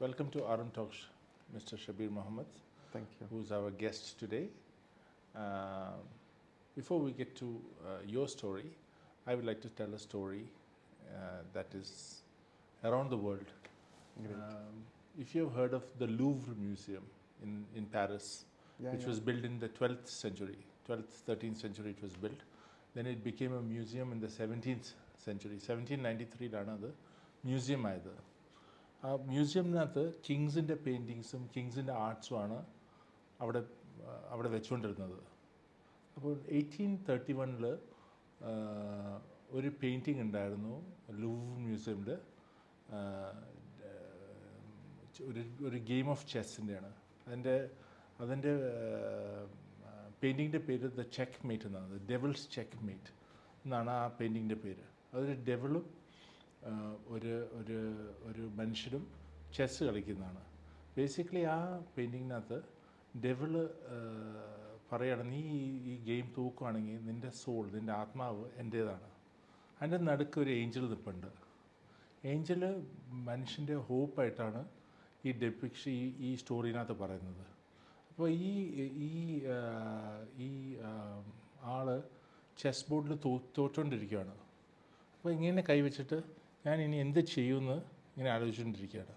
Welcome to Arun Talks, Mr. Shabir Mohammed. Thank you. Who's our guest today. Uh, Before we get to your story, I would like to tell a story that is around the world. Great. If you have heard of the Louvre Museum in Paris, which was built in the 12th century, 12th, 13th century it was built. Then it became a museum in the 17th century. 1793 അത് museum ആയത്. ആ മ്യൂസിയത്തിനകത്ത് കിങ്സിൻ്റെ പെയിൻറ്റിങ്സും കിങ്സിൻ്റെ ആർട്സുമാണ് അവിടെ അവിടെ വെച്ചുകൊണ്ടിരുന്നത്. അപ്പോൾ 1831 ഒരു painting ഉണ്ടായിരുന്നു Louvre മ്യൂസിയമിൽ. ഒരു game of ചെസ്സിൻ്റെയാണ്. അതിൻ്റെ പെയിൻറ്റിങ്ങിൻ്റെ പേര് ദ ചെക്ക് മേറ്റ് എന്നാണ്. ഡെവിൾസ് ചെക്ക് മേറ്റ് എന്നാണ് ആ പെയിൻറ്റിങ്ങിൻ്റെ പേര്. അതൊരു ഡെവിളും ഒരു മനുഷ്യരും ചെസ്സ് കളിക്കുന്നതാണ്. ബേസിക്കലി ആ പെയിൻറ്റിങ്ങിനകത്ത് ഡെവിള് പറയുകയാണ്, നീ ഈ ഗെയിം തൂക്കുകയാണെങ്കിൽ നിൻ്റെ സോൾ, നിൻ്റെ ആത്മാവ് എൻ്റേതാണ്. അതിൻ്റെ നടുക്ക് ഒരു ഏഞ്ചൽ നിൽപ്പുണ്ട്. ഏഞ്ചൽ മനുഷ്യൻ്റെ ഹോപ്പായിട്ടാണ് ഈ ഡെപ്പിക്ഷൻ ഈ സ്റ്റോറിനകത്ത് പറയുന്നത്. അപ്പോൾ ഈ ആള് ചെസ് ബോർഡിൽ തോറ്റുകൊണ്ടിരിക്കുകയാണ്. അപ്പോൾ ഇങ്ങനെ കൈവച്ചിട്ട് ഞാൻ ഇനി എന്ത് ചെയ്യുമെന്ന് ഇങ്ങനെ ആലോചിച്ചുകൊണ്ടിരിക്കുകയാണ്.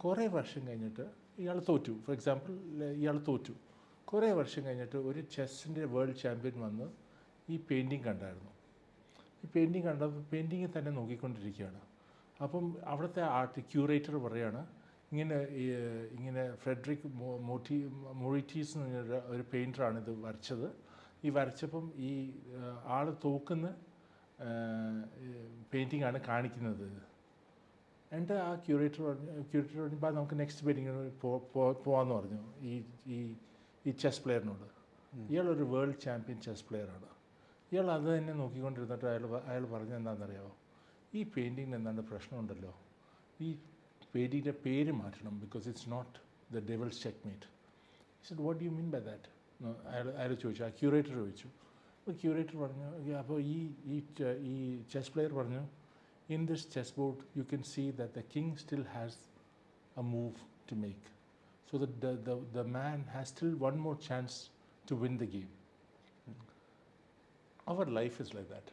കുറേ വർഷം കഴിഞ്ഞിട്ട് ഇയാൾ തോറ്റു. ഫോർ എക്സാമ്പിൾ ഇയാൾ തോറ്റു. കുറേ വർഷം കഴിഞ്ഞിട്ട് ഒരു ചെസ്സിൻ്റെ വേൾഡ് ചാമ്പ്യൻ വന്ന് ഈ പെയിൻറ്റിങ് കണ്ടായിരുന്നു. ഈ പെയിൻറ്റിങ് കണ്ടപ്പോൾ പെയിൻറ്റിങ് തന്നെ നോക്കിക്കൊണ്ടിരിക്കുകയാണ്. അപ്പം അവിടുത്തെ ക്യൂറേറ്റർ പറയുകയാണ്, ഇങ്ങനെ ഫ്രെഡറിക് മൊറിറ്റീസ് എന്ന് പറഞ്ഞ ഒരു പെയിൻറ്ററാണ് ഇത് വരച്ചത്. ഈ വരച്ചപ്പം ഈ ആൾ തോക്കുന്ന പെയിൻറ്റിങ്ങാണ് കാണിക്കുന്നത്. എൻ്റെ ആ ക്യൂറേറ്റർ പറഞ്ഞപ്പോൾ നമുക്ക് നെക്സ്റ്റ് പെയിൻറ്റിങ്ങിന് പോകാമെന്ന് പറഞ്ഞു ഈ ചെസ് പ്ലെയറിനോട്. ഇയാളൊരു വേൾഡ് ചാമ്പ്യൻ ചെസ് പ്ലെയറാണ്. ഇയാൾ അത് തന്നെ നോക്കിക്കൊണ്ടിരുന്നിട്ട് അയാൾ പറഞ്ഞത് എന്താണെന്നറിയാമോ, ഈ പെയിൻറ്റിങ്ങിന് എന്താണ്ട് പ്രശ്നമുണ്ടല്ലോ, ഈ പെയിൻറ്റിങ്ങിൻ്റെ പേര് മാറ്റണം, because it's not the devil's checkmate. It's what you mean by that? അയാൾ ചോദിച്ചു, ആ ക്യൂറേറ്റർ ചോദിച്ചു. അപ്പോൾ ക്യൂറേറ്റർ പറഞ്ഞു, അപ്പോൾ ഈ ചെസ് പ്ലെയർ പറഞ്ഞു, in this chessboard you can see that the king still has a move to make, so that the man has still one more chance to win the game. Our life is like that.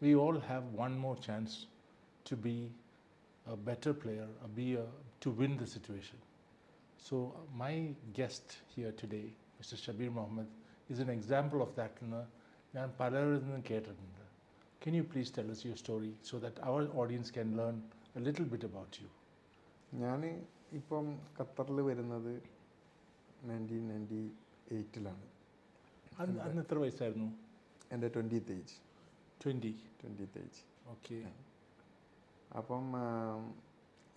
We all have one more chance to be a better player, to win the situation. So my guest here today, Mr. Shabir Mohammed, is an example of that. ഞാൻ പലരിൽ നിന്നും കേട്ടിട്ടുണ്ട്. Can you please tell us your story so that our audience can learn a little bit about you? ഞാൻ ഇപ്പം ഖത്തറിൽ വരുന്നത് 1998 അന്ന് എത്ര വയസ്സായിരുന്നു? എൻ്റെ 20th age. 20th age. Okay. അപ്പം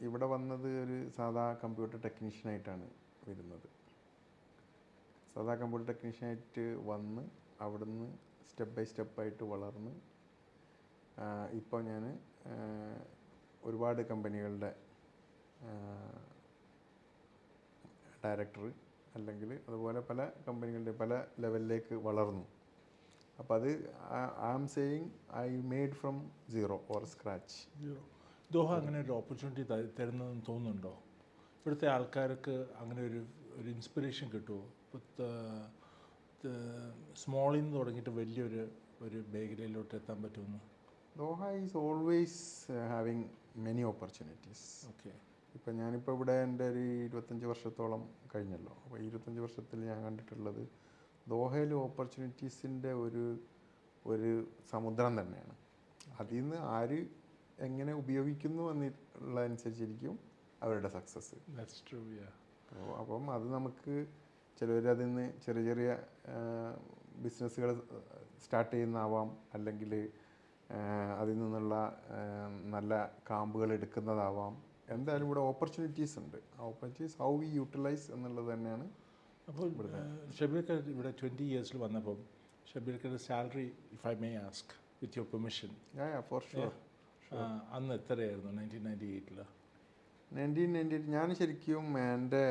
ഇവിടെ വന്നത് ഒരു സാധാ കമ്പ്യൂട്ടർ ടെക്നീഷ്യനായിട്ടാണ് വരുന്നത്. സാധാ കമ്പ്യൂട്ടർ ടെക്നീഷ്യനായിട്ട് വന്ന് അവിടുന്ന് സ്റ്റെപ്പ് ബൈ സ്റ്റെപ്പായിട്ട് വളർന്ന് ഇപ്പോൾ ഞാൻ ഒരുപാട് കമ്പനികളുടെ ഡയറക്ടർ, അല്ലെങ്കിൽ അതുപോലെ പല കമ്പനികളുടെ പല ലെവലിലേക്ക് വളർന്നു. അപ്പോൾ അത് I am saying I made from zero or scratch. Doha അങ്ങനെ ഒരു ഓപ്പർച്യൂണിറ്റി തരുന്നതെന്ന് തോന്നുന്നുണ്ടോ? ഇവിടുത്തെ ആൾക്കാർക്ക് അങ്ങനെ ഒരു ഇൻസ്പിറേഷൻ കിട്ടുമോ? സ്മോളിൽ നിന്ന് തുടങ്ങിയിട്ട് വലിയൊരു മേഖലയിലോട്ട് എത്താൻ പറ്റുമെന്ന്? Doha is always having many opportunities. Okay. ഇപ്പം ഞാനിപ്പോൾ ഇവിടെ എൻ്റെ ഒരു 25 വർഷത്തോളം കഴിഞ്ഞല്ലോ. അപ്പോൾ 25 വർഷത്തിൽ ഞാൻ കണ്ടിട്ടുള്ളത് ദോഹയിൽ ഓപ്പർച്യൂണിറ്റീസിൻ്റെ ഒരു സമുദ്രം തന്നെയാണ്. അതിൽ നിന്ന് ആര് എങ്ങനെ ഉപയോഗിക്കുന്നു എന്നുള്ളതനുസരിച്ചിരിക്കും അവരുടെ സക്സസ്. That's true, yeah. അപ്പം അത് നമുക്ക് ചിലവരതിൽ നിന്ന് ചെറിയ ചെറിയ ബിസിനസ്സുകൾ സ്റ്റാർട്ട് ചെയ്യുന്നതാവാം, അല്ലെങ്കിൽ അതിൽ നിന്നുള്ള നല്ല കാമ്പുകൾ എടുക്കുന്നതാവാം. എന്തായാലും ഇവിടെ ഓപ്പർച്യൂണിറ്റീസ് ഉണ്ട്. ആ ഓപ്പർച്യൂണിറ്റീസ് ഹൗ വി യൂട്ടിലൈസ് എന്നുള്ളത് തന്നെയാണ്. അപ്പോൾ ഷബീർക്കർ ഇവിടെ 20 years വന്നപ്പം ഷബീർക്കറുടെ salary, if I may ask with your permission? For sure. അന്ന് എത്രയായിരുന്നു 1998? 1998 ഞാൻ ശരിക്കും എൻ്റെ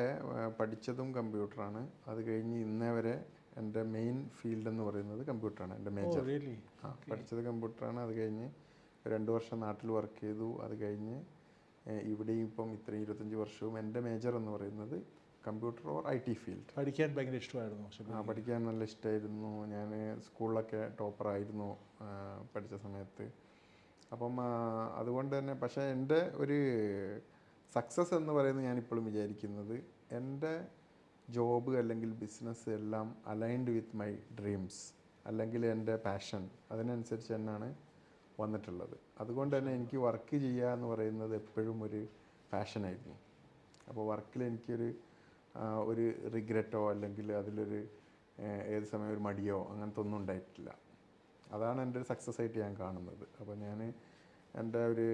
പഠിച്ചതും കമ്പ്യൂട്ടറാണ്. അത് കഴിഞ്ഞ് ഇന്നേ വരെ എൻ്റെ മെയിൻ ഫീൽഡ് എന്ന് പറയുന്നത് കമ്പ്യൂട്ടറാണ്. എൻ്റെ മേജർ. പഠിച്ചത് കമ്പ്യൂട്ടറാണ്. അത് കഴിഞ്ഞ് 2 വർഷം നാട്ടിൽ വർക്ക് ചെയ്തു. അത് കഴിഞ്ഞ് ഇവിടെയും ഇപ്പം ഇത്രയും 25 വർഷവും എൻ്റെ മേജർ എന്ന് പറയുന്നത് കമ്പ്യൂട്ടർ ഓർ IT ഫീൽഡ്. പഠിക്കാൻ ഭയങ്കര ഇഷ്ടമായിരുന്നു പഠിക്കാൻ നല്ല ഇഷ്ടമായിരുന്നു. ഞാൻ സ്കൂളിലൊക്കെ ടോപ്പറായിരുന്നു പഠിച്ച സമയത്ത്. അപ്പം അതുകൊണ്ട് തന്നെ പക്ഷേ എൻ്റെ ഒരു സക്സസ് എന്ന് പറയുന്നത് ഞാനിപ്പോഴും വിചാരിക്കുന്നത് എൻ്റെ ജോബ് അല്ലെങ്കിൽ ബിസിനസ് എല്ലാം അലൈൻഡ് വിത്ത് മൈ ഡ്രീംസ് അല്ലെങ്കിൽ എൻ്റെ പാഷൻ അതിനനുസരിച്ച് തന്നെയാണ് വന്നിട്ടുള്ളത്. അതുകൊണ്ട് തന്നെ എനിക്ക് വർക്ക് ചെയ്യുക എന്ന് പറയുന്നത് എപ്പോഴും ഒരു പാഷനായിരുന്നു. അപ്പോൾ വർക്കിൽ എനിക്കൊരു ഒരു റിഗ്രറ്റോ അല്ലെങ്കിൽ അതിലൊരു ഏത് സമയം ഒരു മടിയോ അങ്ങനത്തെ ഒന്നും ഉണ്ടായിട്ടില്ല. അതാണ് എൻ്റെ ഒരു സക്സസ് ആയിട്ട് ഞാൻ കാണുന്നത്. അപ്പോൾ ഞാൻ എൻ്റെ ഒരു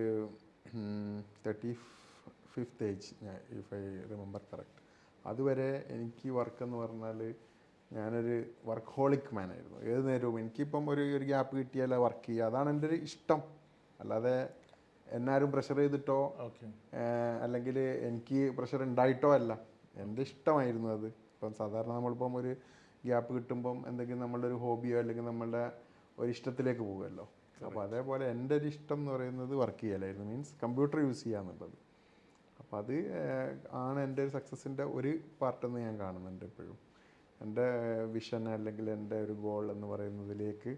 35th age if I remember correct, അതുവരെ എനിക്ക് വർക്ക് എന്ന് പറഞ്ഞാൽ ഞാനൊരു വർക്ക് ഹോളിക് മാനായിരുന്നു. ഏത് നേരവും എനിക്കിപ്പം ഒരു ഗ്യാപ്പ് കിട്ടിയാൽ വർക്ക് ചെയ്യുക, അതാണ് എൻ്റെ ഒരു ഇഷ്ടം. അല്ലാതെ എന്നാരും പ്രഷർ ചെയ്തിട്ടോ അല്ലെങ്കിൽ എനിക്ക് പ്രഷർ ഉണ്ടായിട്ടോ അല്ല, എൻ്റെ ഇഷ്ടമായിരുന്നു അത്. ഇപ്പം സാധാരണ നമ്മളിപ്പം ഒരു ഗ്യാപ്പ് കിട്ടുമ്പം എന്തെങ്കിലും നമ്മളുടെ ഒരു ഹോബിയോ അല്ലെങ്കിൽ നമ്മളുടെ ഒരു ഇഷ്ടത്തിലേക്ക് പോകുമല്ലോ. അപ്പോൾ അതേപോലെ എൻ്റെ ഒരു ഇഷ്ടം എന്ന് പറയുന്നത് വർക്ക് ചെയ്യലായിരുന്നു, മീൻസ് കമ്പ്യൂട്ടർ യൂസ് ചെയ്യുക എന്നുള്ളത്. അപ്പോൾ അത് ആണ് എൻ്റെ ഒരു സക്സസിൻ്റെ ഒരു പാർട്ടെന്ന് ഞാൻ കാണുന്നുണ്ട് എപ്പോഴും. എൻ്റെ വിഷൻ അല്ലെങ്കിൽ എൻ്റെ ഒരു ഗോൾ എന്ന് പറയുന്നതിലേക്ക്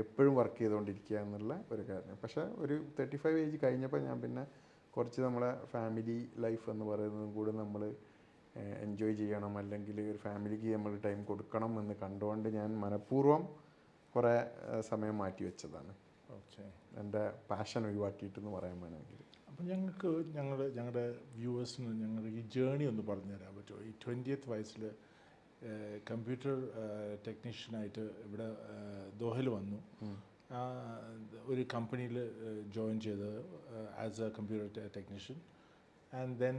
എപ്പോഴും വർക്ക് ചെയ്തുകൊണ്ടിരിക്കുക എന്നുള്ള ഒരു കാര്യം. പക്ഷേ ഒരു 35 ഏജ് കഴിഞ്ഞപ്പോൾ ഞാൻ പിന്നെ കുറച്ച് നമ്മളെ ഫാമിലി ലൈഫ് എന്ന് പറയുന്നതും കൂടി നമ്മൾ എൻജോയ് ചെയ്യണം, അല്ലെങ്കിൽ ഒരു ഫാമിലിക്ക് നമ്മൾ ടൈം കൊടുക്കണം എന്ന് കണ്ടുകൊണ്ട് ഞാൻ മനഃപൂർവ്വം കുറേ സമയം മാറ്റി വെച്ചതാണ്. എൻ്റെ പാഷൻ ഒഴിവാക്കിയിട്ടെന്ന് പറയാൻ വേണമെങ്കിൽ. അപ്പം ഞങ്ങൾക്ക് ഞങ്ങളുടെ വ്യൂവേഴ്സിന് ഞങ്ങളുടെ ഈ ജേണി ഒന്ന് പറഞ്ഞു തരാൻ പറ്റുമോ? ഈ 20th വയസ്സിൽ കമ്പ്യൂട്ടർ ടെക്നീഷ്യനായിട്ട് ഇവിടെ ദോഹയിൽ വന്നു, ഒരു കമ്പനിയിൽ ജോയിൻ ചെയ്ത് as A computer technician, and then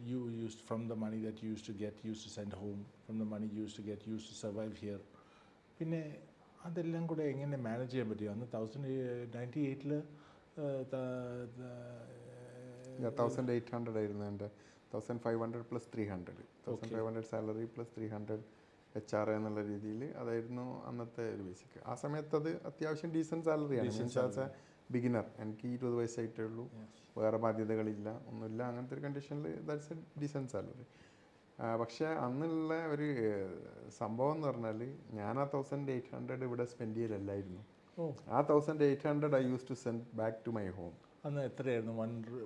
you used from the money that you used to send home, from the money you used to survive here. പിന്നെ അതെല്ലാം കൂടെ എങ്ങനെ മാനേജ് ചെയ്യാൻ പറ്റുമോ? അന്ന് 1998 1800 ആയിരുന്നു എൻ്റെ. 1500 + 300, 1500 സാലറി + 300 HR എന്നുള്ള രീതിയിൽ അതായിരുന്നു അന്നത്തെ ഒരു ബേസിക്. ആ സമയത്ത് അത് അത്യാവശ്യം ഡീസൻറ്റ് സാലറിയാണ്. മീൻസ് ആസ് എ ബിഗിനർ, എനിക്ക് 20 വയസ്സായിട്ടേ ഉള്ളൂ, വേറെ ബാധ്യതകളില്ല, ഒന്നുമില്ല, അങ്ങനത്തെ ഒരു കണ്ടീഷനിൽ ദാറ്റ്സ് എ ഡീസൻറ്റ് സാലറി. പക്ഷേ അന്നുള്ള ഒരു സംഭവം എന്ന് പറഞ്ഞാൽ ഞാൻ ആ 1800 ഇവിടെ സ്പെൻഡ് ചെയ്യലല്ലായിരുന്നു. ആ 1800 I use to send back to my home. അന്ന് എത്രയായിരുന്നു?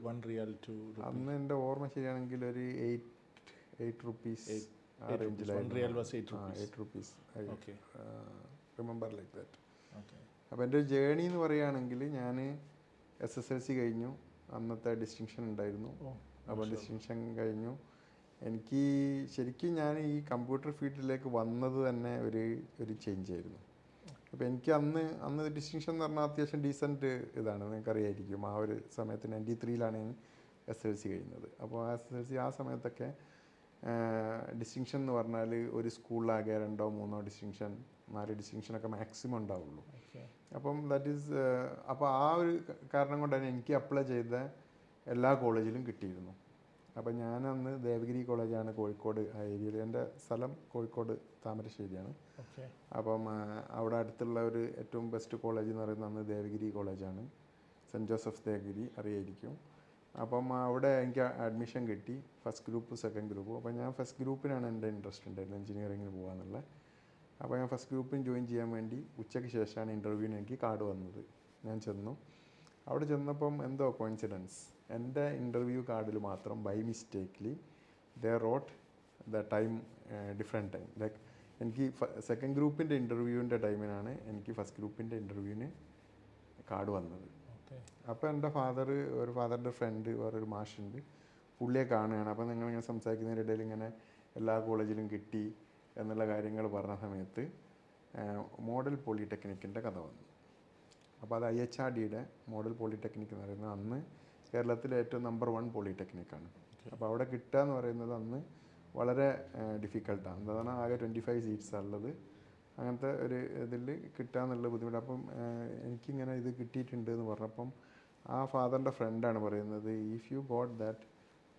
1 റിയാൽ ടു? അന്ന് എൻ്റെ ഓർമ്മ ശരിയാണെങ്കിൽ ഒരു 8 rupees ആ റേഞ്ചിലായിരുന്നു. 8 rupees റിമെമ്പർ ലൈക്ക് ദാറ്റ്. അപ്പോൾ എൻ്റെ ജേണി എന്ന് പറയുകയാണെങ്കിൽ ഞാൻ SSLC കഴിഞ്ഞു, അന്നത്തെ ഡിസ്റ്റിങ്ഷൻ ഉണ്ടായിരുന്നു. അപ്പോൾ ഡിസ്റ്റിങ്ഷൻ കഴിഞ്ഞു. എനിക്ക് ശരിക്കും ഞാൻ ഈ കമ്പ്യൂട്ടർ ഫീൽഡിലേക്ക് വന്നത് തന്നെ ഒരു ചേഞ്ച് ആയിരുന്നു. അപ്പോൾ എനിക്ക് അന്ന് ഡിസ്റ്റിങ്ഷൻ എന്ന് പറഞ്ഞാൽ അത്യാവശ്യം ഡീസൻറ്റ് ഇതാണ്, നിങ്ങൾക്കറിയായിരിക്കും. ആ ഒരു സമയത്ത് 93-ലാണ് ഞാൻ SSLC കഴിയുന്നത്. അപ്പോൾ SSLC ആ സമയത്തൊക്കെ ഡിസ്റ്റിങ്ഷൻ എന്ന് പറഞ്ഞാൽ ഒരു സ്കൂളിലാകെ 2 or 3 ഡിസ്റ്റിങ്ഷൻ, 4 ഡിസ്റ്റിങ്ഷനൊക്കെ മാക്സിമം ഉണ്ടാവുള്ളൂ. അപ്പം അപ്പോൾ ആ ഒരു കാരണം കൊണ്ടാണ് എനിക്ക് അപ്ലൈ ചെയ്ത എല്ലാ കോളേജിലും കിട്ടിയിരുന്നു. അപ്പം ഞാനന്ന് ദേവഗിരി കോളേജാണ് കോഴിക്കോട് ആ ഏരിയയിൽ. എൻ്റെ സ്ഥലം കോഴിക്കോട് താമരശ്ശേരിയാണ്. അപ്പം അവിടെ അടുത്തുള്ള ഒരു ഏറ്റവും ബെസ്റ്റ് കോളേജ് എന്ന് പറയുന്നത് അന്ന് ദേവഗിരി കോളേജാണ്, സെൻറ്റ് ജോസഫ് ദേവഗിരി, അറിയായിരിക്കും. അപ്പം അവിടെ എനിക്ക് അഡ്മിഷൻ കിട്ടി, ഫസ്റ്റ് ഗ്രൂപ്പ് സെക്കൻഡ് ഗ്രൂപ്പ്. അപ്പോൾ ഞാൻ ഫസ്റ്റ് ഗ്രൂപ്പിനാണ് എൻ്റെ ഇൻട്രസ്റ്റ് ഉണ്ടായിരുന്നത്, എഞ്ചിനീയറിങ്ങിന് പോകാമെന്നുള്ള. അപ്പോൾ ഞാൻ ഫസ്റ്റ് ഗ്രൂപ്പിന് ജോയിൻ ചെയ്യാൻ വേണ്ടി ഉച്ചയ്ക്ക് ശേഷമാണ് ഇൻ്റർവ്യൂവിന് എനിക്ക് കാർഡ് വന്നത്. ഞാൻ ചെന്നു. അവിടെ ചെന്നപ്പം എന്തോ കോയിൻസിഡൻസ്, എൻ്റെ ഇൻ്റർവ്യൂ കാർഡിൽ മാത്രം by mistakenly they wrote the time different time. Like എനിക്ക് സെക്കൻഡ് ഗ്രൂപ്പിൻ്റെ ഇൻ്റർവ്യൂവിൻ്റെ ടൈമിനാണ് എനിക്ക് ഫസ്റ്റ് ഗ്രൂപ്പിൻ്റെ ഇൻ്റർവ്യൂവിന് കാർഡ് വന്നത്. അപ്പോൾ എൻ്റെ ഫാദറിൻ്റെ ഫ്രണ്ട് വേറൊരു മാഷുണ്ട്, പുള്ളിയെ കാണുകയാണ്. അപ്പോൾ നിങ്ങളിങ്ങനെ സംസാരിക്കുന്നതിനിടയിൽ ഇങ്ങനെ എല്ലാ കോളേജിലും കിട്ടി എന്നുള്ള കാര്യങ്ങൾ പറഞ്ഞ സമയത്ത് മോഡൽ പോളിടെക്നിക്കിൻ്റെ കഥ വന്നു. അപ്പോൾ അത് IHRDയുടെ മോഡൽ പോളിടെക്നിക്ക് എന്ന് പറയുന്നത് അന്ന് കേരളത്തിലെ ഏറ്റവും നമ്പർ 1 പോളിടെക്നിക്കാണ്. അപ്പോൾ അവിടെ കിട്ടുക എന്ന് പറയുന്നത് അന്ന് വളരെ ഡിഫിക്കൽട്ടാണ്. എന്താണ്, ആകെ 25 സീറ്റ്സാണ് ഉള്ളത്. അങ്ങനത്തെ ഒരു ഇതിൽ കിട്ടുക എന്നുള്ള ബുദ്ധിമുട്ട്. അപ്പം എനിക്കിങ്ങനെ ഇത് കിട്ടിയിട്ടുണ്ട് എന്ന് പറഞ്ഞപ്പം ആ ഫാദറിൻ്റെ ഫ്രണ്ടാണ് പറയുന്നത്, if you got that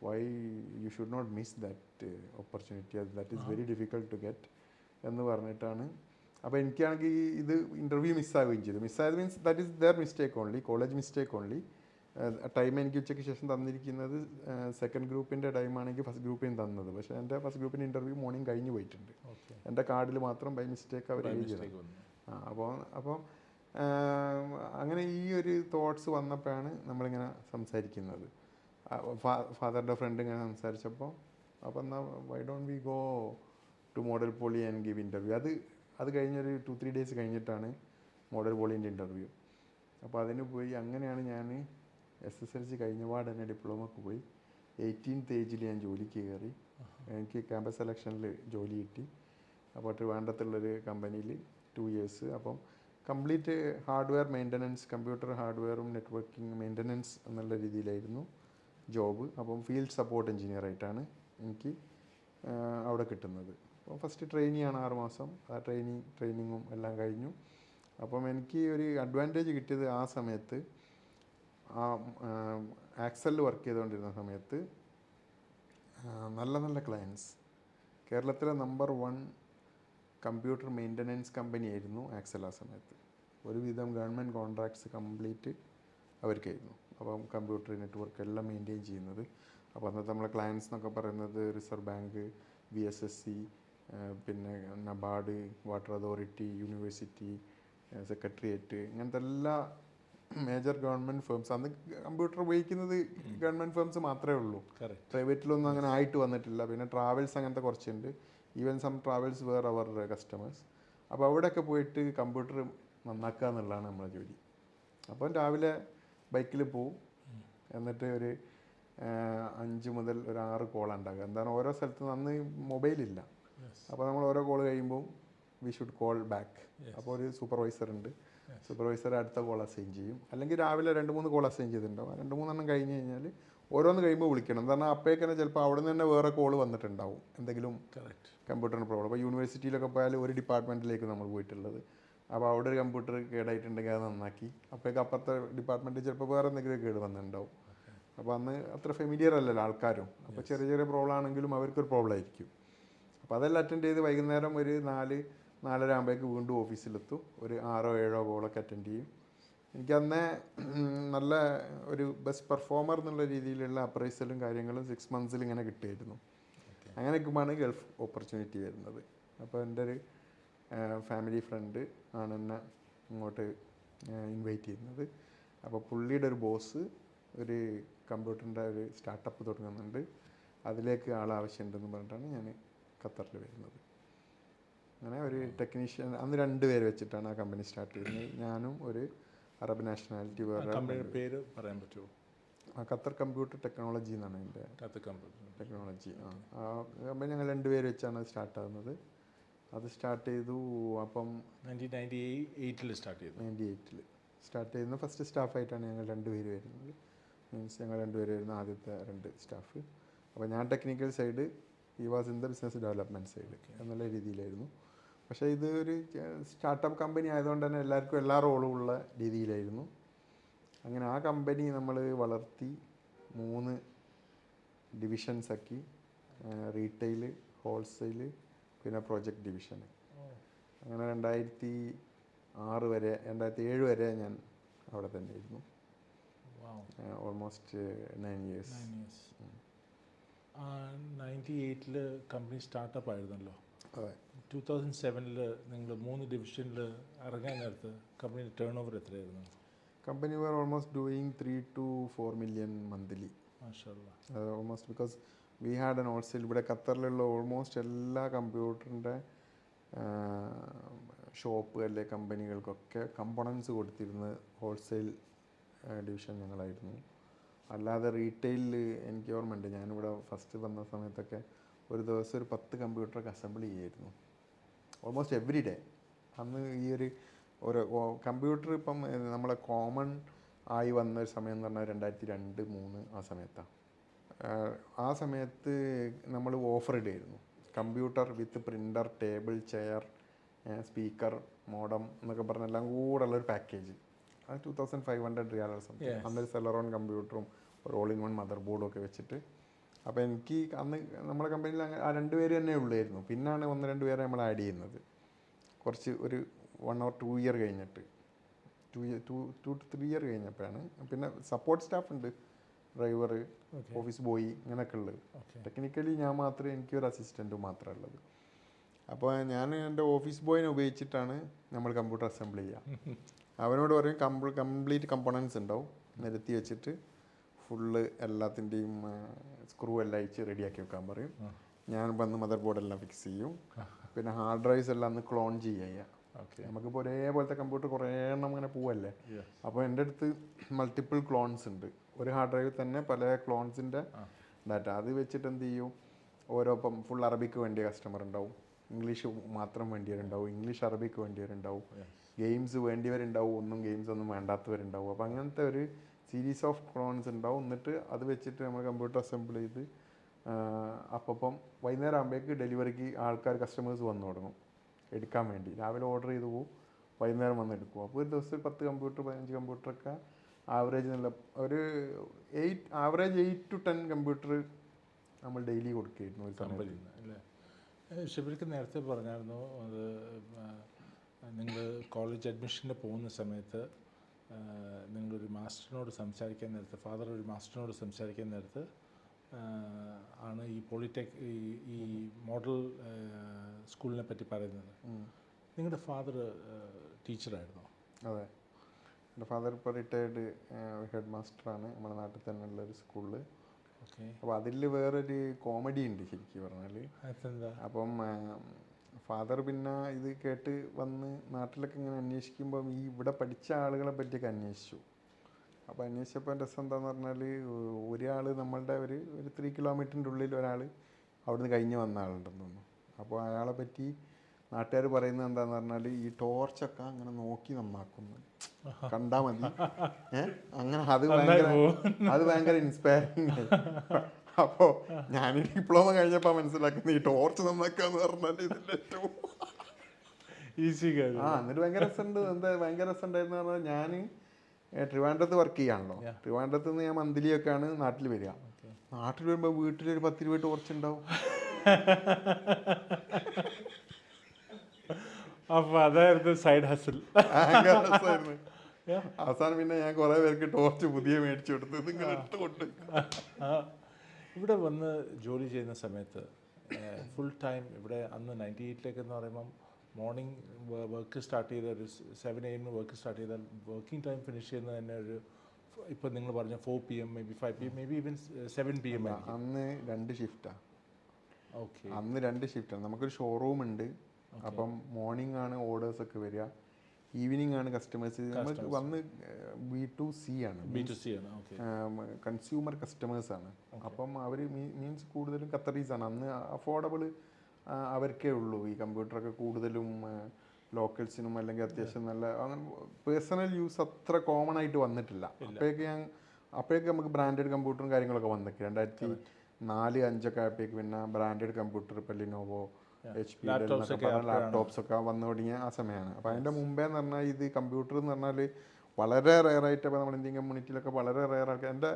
why you should not miss that opportunity, that is very difficult to get എന്ന് പറഞ്ഞിട്ടാണ്. അപ്പോൾ എനിക്കാണെങ്കിൽ ഇത് ഇൻ്റർവ്യൂ മിസ്സാവുകയും ചെയ്തു. മിസ്സായത് means that is their mistake only, college mistake only. Time എനിക്ക് ഉച്ചയ്ക്ക് ശേഷം തന്നിരിക്കുന്നത് സെക്കൻഡ് ഗ്രൂപ്പിൻ്റെ ടൈമാണെങ്കിൽ ഫസ്റ്റ് ഗ്രൂപ്പിന് തന്നത്. പക്ഷേ എൻ്റെ ഫസ്റ്റ് ഗ്രൂപ്പിൻ്റെ ഇൻ്റർവ്യൂ മോർണിംഗ് കഴിഞ്ഞ് പോയിട്ടുണ്ട്. എൻ്റെ കാർഡിൽ മാത്രം ബൈ മിസ്റ്റേക്ക് അവർ എഴുതിയത്. അപ്പോൾ അങ്ങനെ ഈ ഒരു തോട്ട്സ് വന്നപ്പോഴാണ് നമ്മളിങ്ങനെ സംസാരിക്കുന്നത്. ഫാദറിൻ്റെ ഫ്രണ്ട് ഇങ്ങനെ സംസാരിച്ചപ്പോൾ അപ്പോൾ എന്നാൽ why don't we go to model poly and give interview. അത് കഴിഞ്ഞൊരു 2-3 ഡേയ്സ് കഴിഞ്ഞിട്ടാണ് മോഡൽ പോളീൻ്റെ ഇൻ്റർവ്യൂ. അപ്പോൾ അതിന് പോയി. അങ്ങനെയാണ് ഞാൻ SSLC കഴിഞ്ഞ പാട് തന്നെ ഡിപ്ലോമക്ക് പോയി. 18th ഏജിൽ ഞാൻ ജോലിക്ക് കയറി. എനിക്ക് ക്യാമ്പസ് സെലക്ഷനിൽ ജോലി കിട്ടി. അപ്പോൾ ട്രിവാൻഡ്രത്തുള്ളൊരു കമ്പനിയിൽ 2 years. അപ്പം കംപ്ലീറ്റ് ഹാർഡ്വെയർ മെയിൻ്റനൻസ്, കമ്പ്യൂട്ടർ ഹാർഡ്വെയറും നെറ്റ്വർക്കിംഗ് മെയിൻ്റനൻസ് എന്നുള്ള രീതിയിലായിരുന്നു ജോബ്. അപ്പം ഫീൽഡ് സപ്പോർട്ട് എഞ്ചിനീയർ ആയിട്ടാണ് എനിക്ക് അവിടെ കിട്ടുന്നത്. അപ്പോൾ ഫസ്റ്റ് ട്രെയിനിയാണ് 6 മാസം. ആ ട്രെയിനിങ്ങും എല്ലാം കഴിഞ്ഞു. അപ്പം എനിക്ക് ഒരു അഡ്വാൻറ്റേജ് കിട്ടിയത് ആ സമയത്ത്, ആ ആക്സലിൽ വർക്ക് ചെയ്തുകൊണ്ടിരുന്ന സമയത്ത് നല്ല നല്ല ക്ലയൻസ്, കേരളത്തിലെ നമ്പർ 1 കമ്പ്യൂട്ടർ മെയിൻ്റനൻസ് കമ്പനിയായിരുന്നു ആക്സൽ. ആ സമയത്ത് ഒരുവിധം ഗവൺമെൻറ് കോൺട്രാക്ട്സ് കംപ്ലീറ്റ് അവർക്കായിരുന്നു. അപ്പം കമ്പ്യൂട്ടർ നെറ്റ്വർക്ക് എല്ലാം മെയിൻറ്റെയിൻ ചെയ്യുന്നത്. അപ്പോൾ അന്നത്തെ നമ്മളെ ക്ലയൻസ് എന്നൊക്കെ പറയുന്നത് റിസർവ് ബാങ്ക്, VSSC, പിന്നെ NABARD, water authority, university, secretariat, ഇങ്ങനത്തെ എല്ലാ മേജർ ഗവൺമെൻറ് ഫേംസ്. അന്ന് കമ്പ്യൂട്ടർ ഉപയോഗിക്കുന്നത് ഗവൺമെൻറ് ഫേംസ് മാത്രമേ ഉള്ളൂ. പ്രൈവറ്റിലൊന്നും അങ്ങനെ ആയിട്ട് വന്നിട്ടില്ല. പിന്നെ ട്രാവൽസ് അങ്ങനത്തെ കുറച്ചുണ്ട്. Even some travels where our customers. അപ്പോൾ അവിടെയൊക്കെ പോയിട്ട് കമ്പ്യൂട്ടർ നന്നാക്കുക എന്നുള്ളതാണ് നമ്മളെ ജോലി. അപ്പം രാവിലെ ബൈക്കിൽ പോവും. എന്നിട്ട് ഒരു 5 മുതൽ ഒരു 6 കോൾ ഉണ്ടാകുക. എന്താണ് ഓരോ സ്ഥലത്ത് നിന്ന് അന്ന് മൊബൈലില്ല. അപ്പോൾ നമ്മൾ ഓരോ കോൾ കഴിയുമ്പോൾ വി ഷുഡ് കോൾ ബാക്ക്. അപ്പോൾ ഒരു സൂപ്പർവൈസർ ഉണ്ട്. സൂപ്പർവൈസർ അടുത്ത കോൾ അസൈൻ ചെയ്യും. അല്ലെങ്കിൽ രാവിലെ 2-3 കോൾ അസൈൻ ചെയ്തിട്ടുണ്ടാവും. 2-3 കഴിഞ്ഞ് കഴിഞ്ഞാൽ ഓരോന്ന് കഴിയുമ്പോൾ വിളിക്കണം. കാരണം അപ്പോഴേക്കന്നെ ചിലപ്പോൾ അവിടെ നിന്ന് തന്നെ വേറെ കോൾ വന്നിട്ടുണ്ടാവും, എന്തെങ്കിലും കമ്പ്യൂട്ടറിന് പ്രോബ്ലം. അപ്പോൾ യൂണിവേഴ്സിറ്റിയിലൊക്കെ പോയാൽ ഒരു ഡിപ്പാർട്ട്മെൻറ്റിലേക്ക് നമ്മൾ പോയിട്ടുള്ളത്. അപ്പോൾ അവിടെ ഒരു കമ്പ്യൂട്ടർ കേടായിട്ടുണ്ടെങ്കിൽ അത് നന്നാക്കി. അപ്പോഴേക്ക് അപ്പുറത്തെ ഡിപ്പാർട്ട്മെൻറ്റിൽ ചിലപ്പോൾ വേറെ എന്തെങ്കിലും കേട് വന്നിട്ടുണ്ടാവും. അപ്പോൾ അന്ന് അത്ര ഫെമിലിയർ അല്ലല്ലോ ആൾക്കാരും. അപ്പോൾ ചെറിയ ചെറിയ പ്രോബ്ലം ആണെങ്കിലും അവർക്കൊരു പ്രോബ്ലം ആയിരിക്കും. അപ്പോൾ അതെല്ലാം അറ്റൻഡ് ചെയ്ത് വൈകുന്നേരം ഒരു 4-4:30 ആകുമ്പോഴേക്ക് വീണ്ടും ഓഫീസിലെത്തും. ഒരു 6-7 കോളൊക്കെ അറ്റൻഡ് ചെയ്യും. എനിക്കന്നേ നല്ല ഒരു ബെസ്റ്റ് പെർഫോമർ എന്നുള്ള രീതിയിലുള്ള അപ്രൈസലും കാര്യങ്ങളും 6 months ഇങ്ങനെ കിട്ടുമായിരുന്നു. അങ്ങനെ നിൽക്കുമ്പോഴാണ് ഗൾഫ് ഓപ്പർച്യൂണിറ്റി വരുന്നത്. അപ്പോൾ എൻ്റെ ഒരു ഫാമിലി ഫ്രണ്ട് ആണ് എന്നെ ഇങ്ങോട്ട് ഇൻവൈറ്റ് ചെയ്യുന്നത്. അപ്പോൾ പുള്ളിയുടെ ഒരു ബോസ് ഒരു കമ്പ്യൂട്ടറിൻ്റെ ഒരു സ്റ്റാർട്ടപ്പ് തുടങ്ങുന്നുണ്ട്, അതിലേക്ക് ആവശ്യമുണ്ടെന്ന് പറഞ്ഞിട്ടാണ് ഞാൻ ഖത്തറിൽ വരുന്നത്. അങ്ങനെ ഒരു ടെക്നീഷ്യൻ, അന്ന് 2 പേര് വെച്ചിട്ടാണ് ആ കമ്പനി സ്റ്റാർട്ട് ചെയ്യുന്നത്. ഞാനും ഒരു അറബ് നാഷണാലിറ്റി വേറെ. പേര് പറയാൻ പറ്റുമോ? ഖത്തർ കമ്പ്യൂട്ടർ ടെക്നോളജി എന്നാണ് എൻ്റെ ടെക്നോളജി. ആ കമ്പനി ഞങ്ങൾ 2 പേര് വെച്ചാണ് സ്റ്റാർട്ട് ആകുന്നത്. അത് സ്റ്റാർട്ട് ചെയ്തു. അപ്പം 1998 സ്റ്റാർട്ട് ചെയ്യുന്ന ഫസ്റ്റ് സ്റ്റാഫായിട്ടാണ് ഞങ്ങൾ 2 പേര് വരുന്നത്. മീൻസ് ഞങ്ങൾ 2 പേര് വരുന്ന ആദ്യത്തെ 2 സ്റ്റാഫ്. അപ്പോൾ ഞാൻ ടെക്നിക്കൽ സൈഡ്, ഈ was in the business development side എന്നുള്ള രീതിയിലായിരുന്നു. പക്ഷേ ഇത് ഒരു സ്റ്റാർട്ടപ്പ് കമ്പനി ആയതുകൊണ്ട് തന്നെ എല്ലാവർക്കും എല്ലാ റോളും ഉള്ള രീതിയിലായിരുന്നു. അങ്ങനെ ആ കമ്പനി നമ്മൾ വളർത്തി 3 ഡിവിഷൻസാക്കി. റീറ്റെയിൽ, ഹോൾസെയിൽ, പിന്നെ പ്രോജക്റ്റ് ഡിവിഷന്. അങ്ങനെ 2006 വരെ 2007 വരെ ഞാൻ അവിടെ തന്നെ ആയിരുന്നു. Almost 9 years. 98 കമ്പനി സ്റ്റാർട്ടപ്പ് ആയിരുന്നല്ലോ. അതെ. 2007 നിങ്ങൾ 3 ഡിവിഷനിൽ ഇറങ്ങാൻ നേരത്ത് കമ്പനി ടേൺ ഓവർ എത്രയായിരുന്നു? Company were almost doing 3 to 4 million monthly. Almost because we had an wholesale. ഇവിടെ ഖത്തറിലുള്ള ഓൾമോസ്റ്റ് എല്ലാ കമ്പ്യൂട്ടറിൻ്റെ ഷോപ്പ് അല്ലെ കമ്പനികൾക്കൊക്കെ കമ്പോണൻസ് കൊടുത്തിരുന്നത് ഹോൾസെയിൽ ഡിവിഷൻ ഞങ്ങളായിരുന്നു. അല്ലാതെ റീറ്റെയിലിൽ എനിക്ക് ഓർമ്മയുണ്ട്, ഞാനിവിടെ ഫസ്റ്റ് വന്ന സമയത്തൊക്കെ ഒരു ദിവസം ഒരു 10 കമ്പ്യൂട്ടറൊക്കെ അസംബിൾ ചെയ്യായിരുന്നു, ഓൾമോസ്റ്റ് എവറി ഡേ. അന്ന് ഈ ഒരു കമ്പ്യൂട്ടർ ഇപ്പം നമ്മളെ കോമൺ ആയി വന്ന ഒരു സമയം എന്ന് പറഞ്ഞാൽ 2002-2003 ആ സമയത്താണ്. ആ സമയത്ത് നമ്മൾ ഓഫർ ഇടുമായിരുന്നു computer with printer, table, chair, speaker, modem എന്നൊക്കെ പറഞ്ഞ എല്ലാം കൂടെ ഉള്ളൊരു പാക്കേജ്. അത് 2500 റിയാൽ സംതിങ്. അന്നൊരു സെലറോൺ കമ്പ്യൂട്ടറും ഒരു ഓൾ ഇൻ വൺ മദർ ബോർഡും ഒക്കെ വെച്ചിട്ട്. അപ്പോൾ എനിക്ക് അന്ന് നമ്മുടെ കമ്പനിയിൽ ആ 2 പേര് തന്നെ ഉള്ളായിരുന്നു. പിന്നാണ് 1-2 പേരെ നമ്മൾ ആഡ് ചെയ്യുന്നത് കുറച്ച് ഒരു 1 or 2 year കഴിഞ്ഞിട്ട്. ടു ടു 3 ഇയർ കഴിഞ്ഞപ്പോഴാണ്. പിന്നെ സപ്പോർട്ട് സ്റ്റാഫ് ഉണ്ട്, ഡ്രൈവർ, ഓഫീസ് ബോയ്, ഇങ്ങനെയൊക്കെ ഉള്ളത്. ടെക്നിക്കലി ഞാൻ മാത്രമേ, എനിക്കൊരു അസിസ്റ്റൻറ്റും മാത്രമേ ഉള്ളത്. അപ്പോൾ ഞാൻ എൻ്റെ ഓഫീസ് ബോയിനെ ഉപയോഗിച്ചിട്ടാണ് നമ്മൾ കമ്പ്യൂട്ടർ അസംബിൾ ചെയ്യുക. അവനോട് പറയും കംപ്ലീറ്റ് കമ്പോണൻസ് ഉണ്ടാവും, നിരത്തി വെച്ചിട്ട് ഫുള്ള് എല്ലാത്തിൻ്റെയും സ്ക്രൂ എല്ലാം അയച്ച് റെഡിയാക്കി വെക്കാൻ പറയും. ഞാൻ വന്ന് മദർ ബോർഡെല്ലാം ഫിക്സ് ചെയ്യും. പിന്നെ ഹാർഡ് ഡ്രൈവ്സ് എല്ലാം ഒന്ന് ക്ലോൺ ചെയ്യുക. നമുക്കിപ്പോൾ ഒരേപോലത്തെ കമ്പ്യൂട്ടർ കുറേ എണ്ണം അങ്ങനെ പോവല്ലേ. അപ്പോൾ എൻ്റെ അടുത്ത് മൾട്ടിപ്പിൾ ക്ലോൺസ് ഉണ്ട്. ഒരു ഹാർഡ് ഡ്രൈവിൽ തന്നെ പല ക്ലോൺസിൻ്റെ ഡാറ്റ. അത് വെച്ചിട്ട് എന്ത് ചെയ്യും, ഓരോ ഇപ്പം ഫുൾ അറബിക്ക് വേണ്ടിയ കസ്റ്റമർ ഉണ്ടാവും, ഇംഗ്ലീഷ് മാത്രം വേണ്ടിയവരുണ്ടാവും, ഇംഗ്ലീഷ് അറബിക്ക് വേണ്ടിയവരുണ്ടാവും, ഗെയിംസ് വേണ്ടിയവരുണ്ടാവും, ഗെയിംസ് ഒന്നും വേണ്ടാത്തവരുണ്ടാവും. അപ്പോൾ അങ്ങനത്തെ ഒരു സീരീസ് ഓഫ് ക്ലോൺസ് ഉണ്ടാവും. എന്നിട്ട് അത് വെച്ചിട്ട് നമ്മൾ കമ്പ്യൂട്ടർ അസംബിൾ ചെയ്ത് അപ്പം വൈകുന്നേരം ആകുമ്പോഴേക്ക് ഡെലിവറിക്ക് ആൾക്കാർ കസ്റ്റമേഴ്സ് വന്നു തുടങ്ങും എടുക്കാൻ വേണ്ടി. രാവിലെ ഓർഡർ ചെയ്ത് പോകും, വൈകുന്നേരം വന്ന് എടുക്കും. അപ്പോൾ ഒരു ദിവസം 10 കമ്പ്യൂട്ടർ 15 കമ്പ്യൂട്ടറൊക്കെ ആവറേജ് നല്ല ഒരു 8 to 10 കമ്പ്യൂട്ടർ നമ്മൾ ഡെയിലി കൊടുക്കുകയായിരുന്നു ഒരു സമയത്ത് അല്ലേ. ഷിബിർക്ക് നേരത്തെ പറഞ്ഞായിരുന്നു അത് നിങ്ങൾ കോളേജ് അഡ്മിഷന് പോകുന്ന സമയത്ത് നിങ്ങളൊരു മാസ്റ്ററിനോട് സംസാരിക്കാൻ നേരത്ത്, ഫാദർ ഒരു മാസ്റ്ററിനോട് സംസാരിക്കാൻ നേരത്ത് ആണ് ഈ പോളിടെക് ഈ മോഡൽ സ്കൂളിനെ പറ്റി പറയുന്നത്. നിങ്ങളുടെ ഫാദർ ടീച്ചറായിരുന്നോ? അതെ, എൻ്റെ ഫാദർ ഇപ്പോൾ റിട്ടയർഡ് ഹെഡ് മാസ്റ്ററാണ് നമ്മുടെ നാട്ടിൽ തന്നെ ഉള്ളൊരു സ്കൂളിൽ. ഓക്കെ. അപ്പോൾ അതിൽ വേറൊരു കോമഡി ഉണ്ട് ശരിക്കും പറഞ്ഞാൽ. അപ്പം ഫാദർ പിന്നെ ഇത് കേട്ട് വന്ന് നാട്ടിലൊക്കെ ഇങ്ങനെ അന്വേഷിക്കുമ്പം ഈ ഇവിടെ പഠിച്ച ആളുകളെ പറ്റിയൊക്കെ അന്വേഷിച്ചു. അപ്പോൾ അന്വേഷിച്ചപ്പോൾ രസം എന്താണെന്ന് പറഞ്ഞാൽ, ഒരാൾ നമ്മളുടെ ഒരു 3 കിലോമീറ്ററിൻ്റെ ഉള്ളിൽ ഒരാൾ അവിടുന്ന് കഴിഞ്ഞ് വന്ന ആളുണ്ടെന്ന് തോന്നുന്നു. അപ്പോൾ അയാളെ പറ്റി നാട്ടുകാർ പറയുന്നത് എന്താണെന്ന് പറഞ്ഞാൽ, ഈ ടോർച്ചൊക്കെ അങ്ങനെ നോക്കി നന്നാക്കുന്നു, കണ്ടാൽ മതി. അങ്ങനെ അത് ഭയങ്കര ഇൻസ്പയറിങ് ആയി. അപ്പോൾ ഞാൻ ഡിപ്ലോമ കഴിഞ്ഞപ്പോൾ മനസ്സിലാക്കുന്നത് ഈ ടോർച്ച് നന്നാക്കുക എന്ന് പറഞ്ഞാൽ ഇതിൻ്റെ ഏറ്റവും ഈസി കാര്യം. എന്നിട്ട് ഭയങ്കര രസമുണ്ട്. ഭയങ്കര രസമുണ്ടായിരുന്നു പറഞ്ഞാൽ, ഞാൻ ട്രിവാൻഡ്രത്ത് വർക്ക് ചെയ്യാണല്ലോ. ട്രിവാൻഡ്രത്ത് നിന്ന് ഞാൻ മന്ത്ലിയൊക്കെയാണ് നാട്ടിൽ വരിക. നാട്ടിൽ വരുമ്പോൾ വീട്ടിലൊരു 10-20 ടോർച്ച് ഉണ്ടാവും. അപ്പോൾ അതായിരുന്നു സൈഡ് ഹസിൽ. അവസാനം പിന്നെ ഞാൻ കുറേ പേർക്ക് ടോർച്ച് പുതിയ മേടിച്ചു കൊടുത്ത് ഇങ്ങനെ ഇട്ടുകൊണ്ട്. ഇവിടെ വന്ന് ജോലി ചെയ്യുന്ന സമയത്ത് ഫുൾ ടൈം ഇവിടെ അന്ന് 98 എന്ന് പറയുമ്പം മോർണിംഗ് വർക്ക് സ്റ്റാർട്ട് ചെയ്ത ഒരു 7 AM വർക്ക് സ്റ്റാർട്ട് ചെയ്താൽ വർക്കിംഗ് ടൈം ഫിനിഷ് ചെയ്യുന്നത് തന്നെ ഒരു, ഇപ്പം നിങ്ങൾ പറഞ്ഞ 4 PM, may be 5 PM, may be even 7 PM. അന്ന് 2 ഷിഫ്റ്റാണ്. ഓക്കെ. അന്ന് 2 ഷിഫ്റ്റാണ്. നമുക്കൊരു ഷോറൂം ഉണ്ട്. അപ്പം മോർണിംഗ് ആണ് ഓർഡേഴ്സൊക്കെ വരിക, ഈവനിങ് ആണ് കസ്റ്റമേഴ്സ്. നമുക്ക് വന്ന് B2C ആണ്, കൺസ്യൂമർ കസ്റ്റമേഴ്സാണ്. അപ്പം അവർ മീൻസ് കൂടുതലും ഖത്തറീസാണ്. അന്ന് അഫോർഡബിൾ അവർക്കേ ഉള്ളൂ ഈ കമ്പ്യൂട്ടറൊക്കെ. കൂടുതലും ലോക്കൽസിനും അല്ലെങ്കിൽ അത്യാവശ്യം നല്ല അങ്ങനെ പേഴ്സണൽ യൂസ് അത്ര കോമൺ ആയിട്ട് വന്നിട്ടില്ല. അപ്പോഴേക്ക് നമുക്ക് ബ്രാൻഡഡ് കമ്പ്യൂട്ടറും കാര്യങ്ങളൊക്കെ വന്നിട്ട് 2004-05 ആയപ്പോഴേക്ക് പിന്നെ ബ്രാൻഡഡ് കമ്പ്യൂട്ടർ, ഇപ്പോൾ ലിനോവോ, HP ലാപ്ടോപ്സ് ഒക്കെ വന്നു തുടങ്ങിയ ആ സമയമാണ്. അപ്പോൾ അതിൻ്റെ മുമ്പേ എന്ന് പറഞ്ഞാൽ ഇത് കമ്പ്യൂട്ടർ എന്ന് പറഞ്ഞാൽ വളരെ റെയറായിട്ട്, ഇപ്പോൾ നമ്മുടെ ഇന്ത്യൻ കമ്മ്യൂണിറ്റിയിലൊക്കെ വളരെ റെയർ ആൾക്കാർ. എൻ്റെ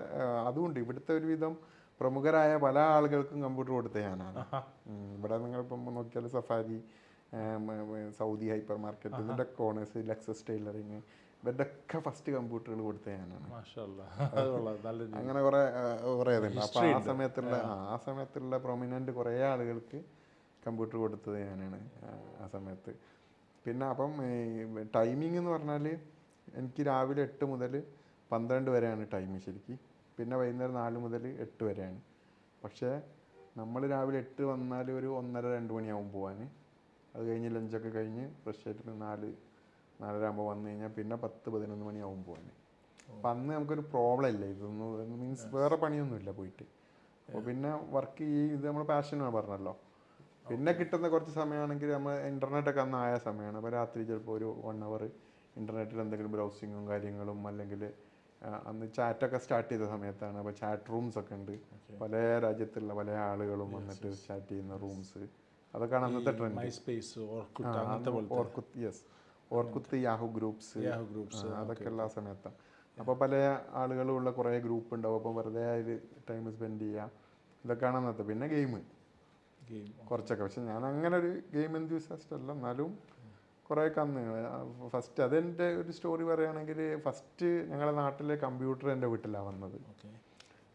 അതുകൊണ്ട് ഇവിടുത്തെ ഒരുവിധം പ്രമുഖരായ പല ആളുകൾക്കും കമ്പ്യൂട്ടർ കൊടുത്ത ഞാനാണ്. ഇവിടെ നിങ്ങളിപ്പം നോക്കിയാൽ സഫാരി, സൗദി ഹൈപ്പർ മാർക്കറ്റ്, ഇതിൻ്റെ കോണേഴ്സ്, ലക്സസ് ടൈലറിങ്, ഇവരുടെ ഒക്കെ ഫസ്റ്റ് കമ്പ്യൂട്ടറുകൾ കൊടുത്ത ഞാനാണ്. അങ്ങനെ കുറേ ഇതുണ്ട്. അപ്പോൾ ആ സമയത്തുള്ള പ്രൊമിനൻ്റ് കുറേ ആളുകൾക്ക് കമ്പ്യൂട്ടർ കൊടുത്തത് ഞാനാണ് ആ സമയത്ത്. പിന്നെ അപ്പം ടൈമിംഗ് എന്ന് പറഞ്ഞാൽ എനിക്ക് രാവിലെ 8 മുതൽ 12 വരെയാണ് ടൈം ശരിക്കും. പിന്നെ വൈകുന്നേരം 4 മുതൽ 8 വരെയാണ്. പക്ഷേ നമ്മൾ രാവിലെ 8 വന്നാൽ ഒരു 1:30-2 മണിയാവും പോകാൻ. അത് കഴിഞ്ഞ് ലഞ്ചൊക്കെ കഴിഞ്ഞ് ഫ്രഷ് ആയിട്ട് 4-4:30 ആകുമ്പോൾ വന്നു കഴിഞ്ഞാൽ പിന്നെ 10-11 മണിയാവും പോകാൻ. അപ്പം അന്ന് നമുക്കൊരു പ്രോബ്ലം ഇല്ല, ഇതൊന്നും മീൻസ് വേറെ പണിയൊന്നുമില്ല പോയിട്ട്. അപ്പോൾ പിന്നെ വർക്ക് ഇത് നമ്മൾ പാഷനാണ് പറഞ്ഞല്ലോ. പിന്നെ കിട്ടുന്ന കുറച്ച് സമയമാണെങ്കിൽ നമ്മൾ ഇൻ്റർനെറ്റൊക്കെ അന്ന് ആയ സമയമാണ്. അപ്പോൾ രാത്രി ചിലപ്പോൾ ഒരു 1 hour ഇൻ്റർനെറ്റിൽ എന്തെങ്കിലും ബ്രൗസിങ്ങും കാര്യങ്ങളും, അല്ലെങ്കിൽ അന്ന് ചാറ്റൊക്കെ സ്റ്റാർട്ട് ചെയ്ത സമയത്താണ്. അപ്പോൾ ചാറ്റ് റൂംസ് ഒക്കെ ഉണ്ട്, പല രാജ്യത്തുള്ള പല ആളുകളും വന്നിട്ട് ചാറ്റ് ചെയ്യുന്ന റൂംസ്. അതൊക്കെയാണ് അന്നത്തെ ട്രെൻഡ്. ഓർക്കുത്ത്, യാഹു ഗ്രൂപ്പ്സ്, അതൊക്കെ ഉള്ള സമയത്താണ്. അപ്പോൾ പല ആളുകളും ഉള്ള കുറേ ഗ്രൂപ്പ് ഉണ്ടാവും. അപ്പോൾ വെറുതെ അതിൽ ടൈം സ്പെൻഡ് ചെയ്യുക, ഇതൊക്കെയാണ് അന്നത്തെ. പിന്നെ ഗെയിം കുറച്ചൊക്കെ. പക്ഷെ ഞാൻ അങ്ങനെ ഒരു ഗെയിം എന്തൂസിയാസ്റ്റ് അല്ല, എന്നാലും കുറേയൊക്കെ അന്ന് ഫസ്റ്റ് അതെൻ്റെ ഒരു സ്റ്റോറി പറയുകയാണെങ്കിൽ ഫസ്റ്റ് ഞങ്ങളുടെ നാട്ടിലെ കമ്പ്യൂട്ടർ എൻ്റെ വീട്ടിലാണ് വന്നത്. ഓക്കെ.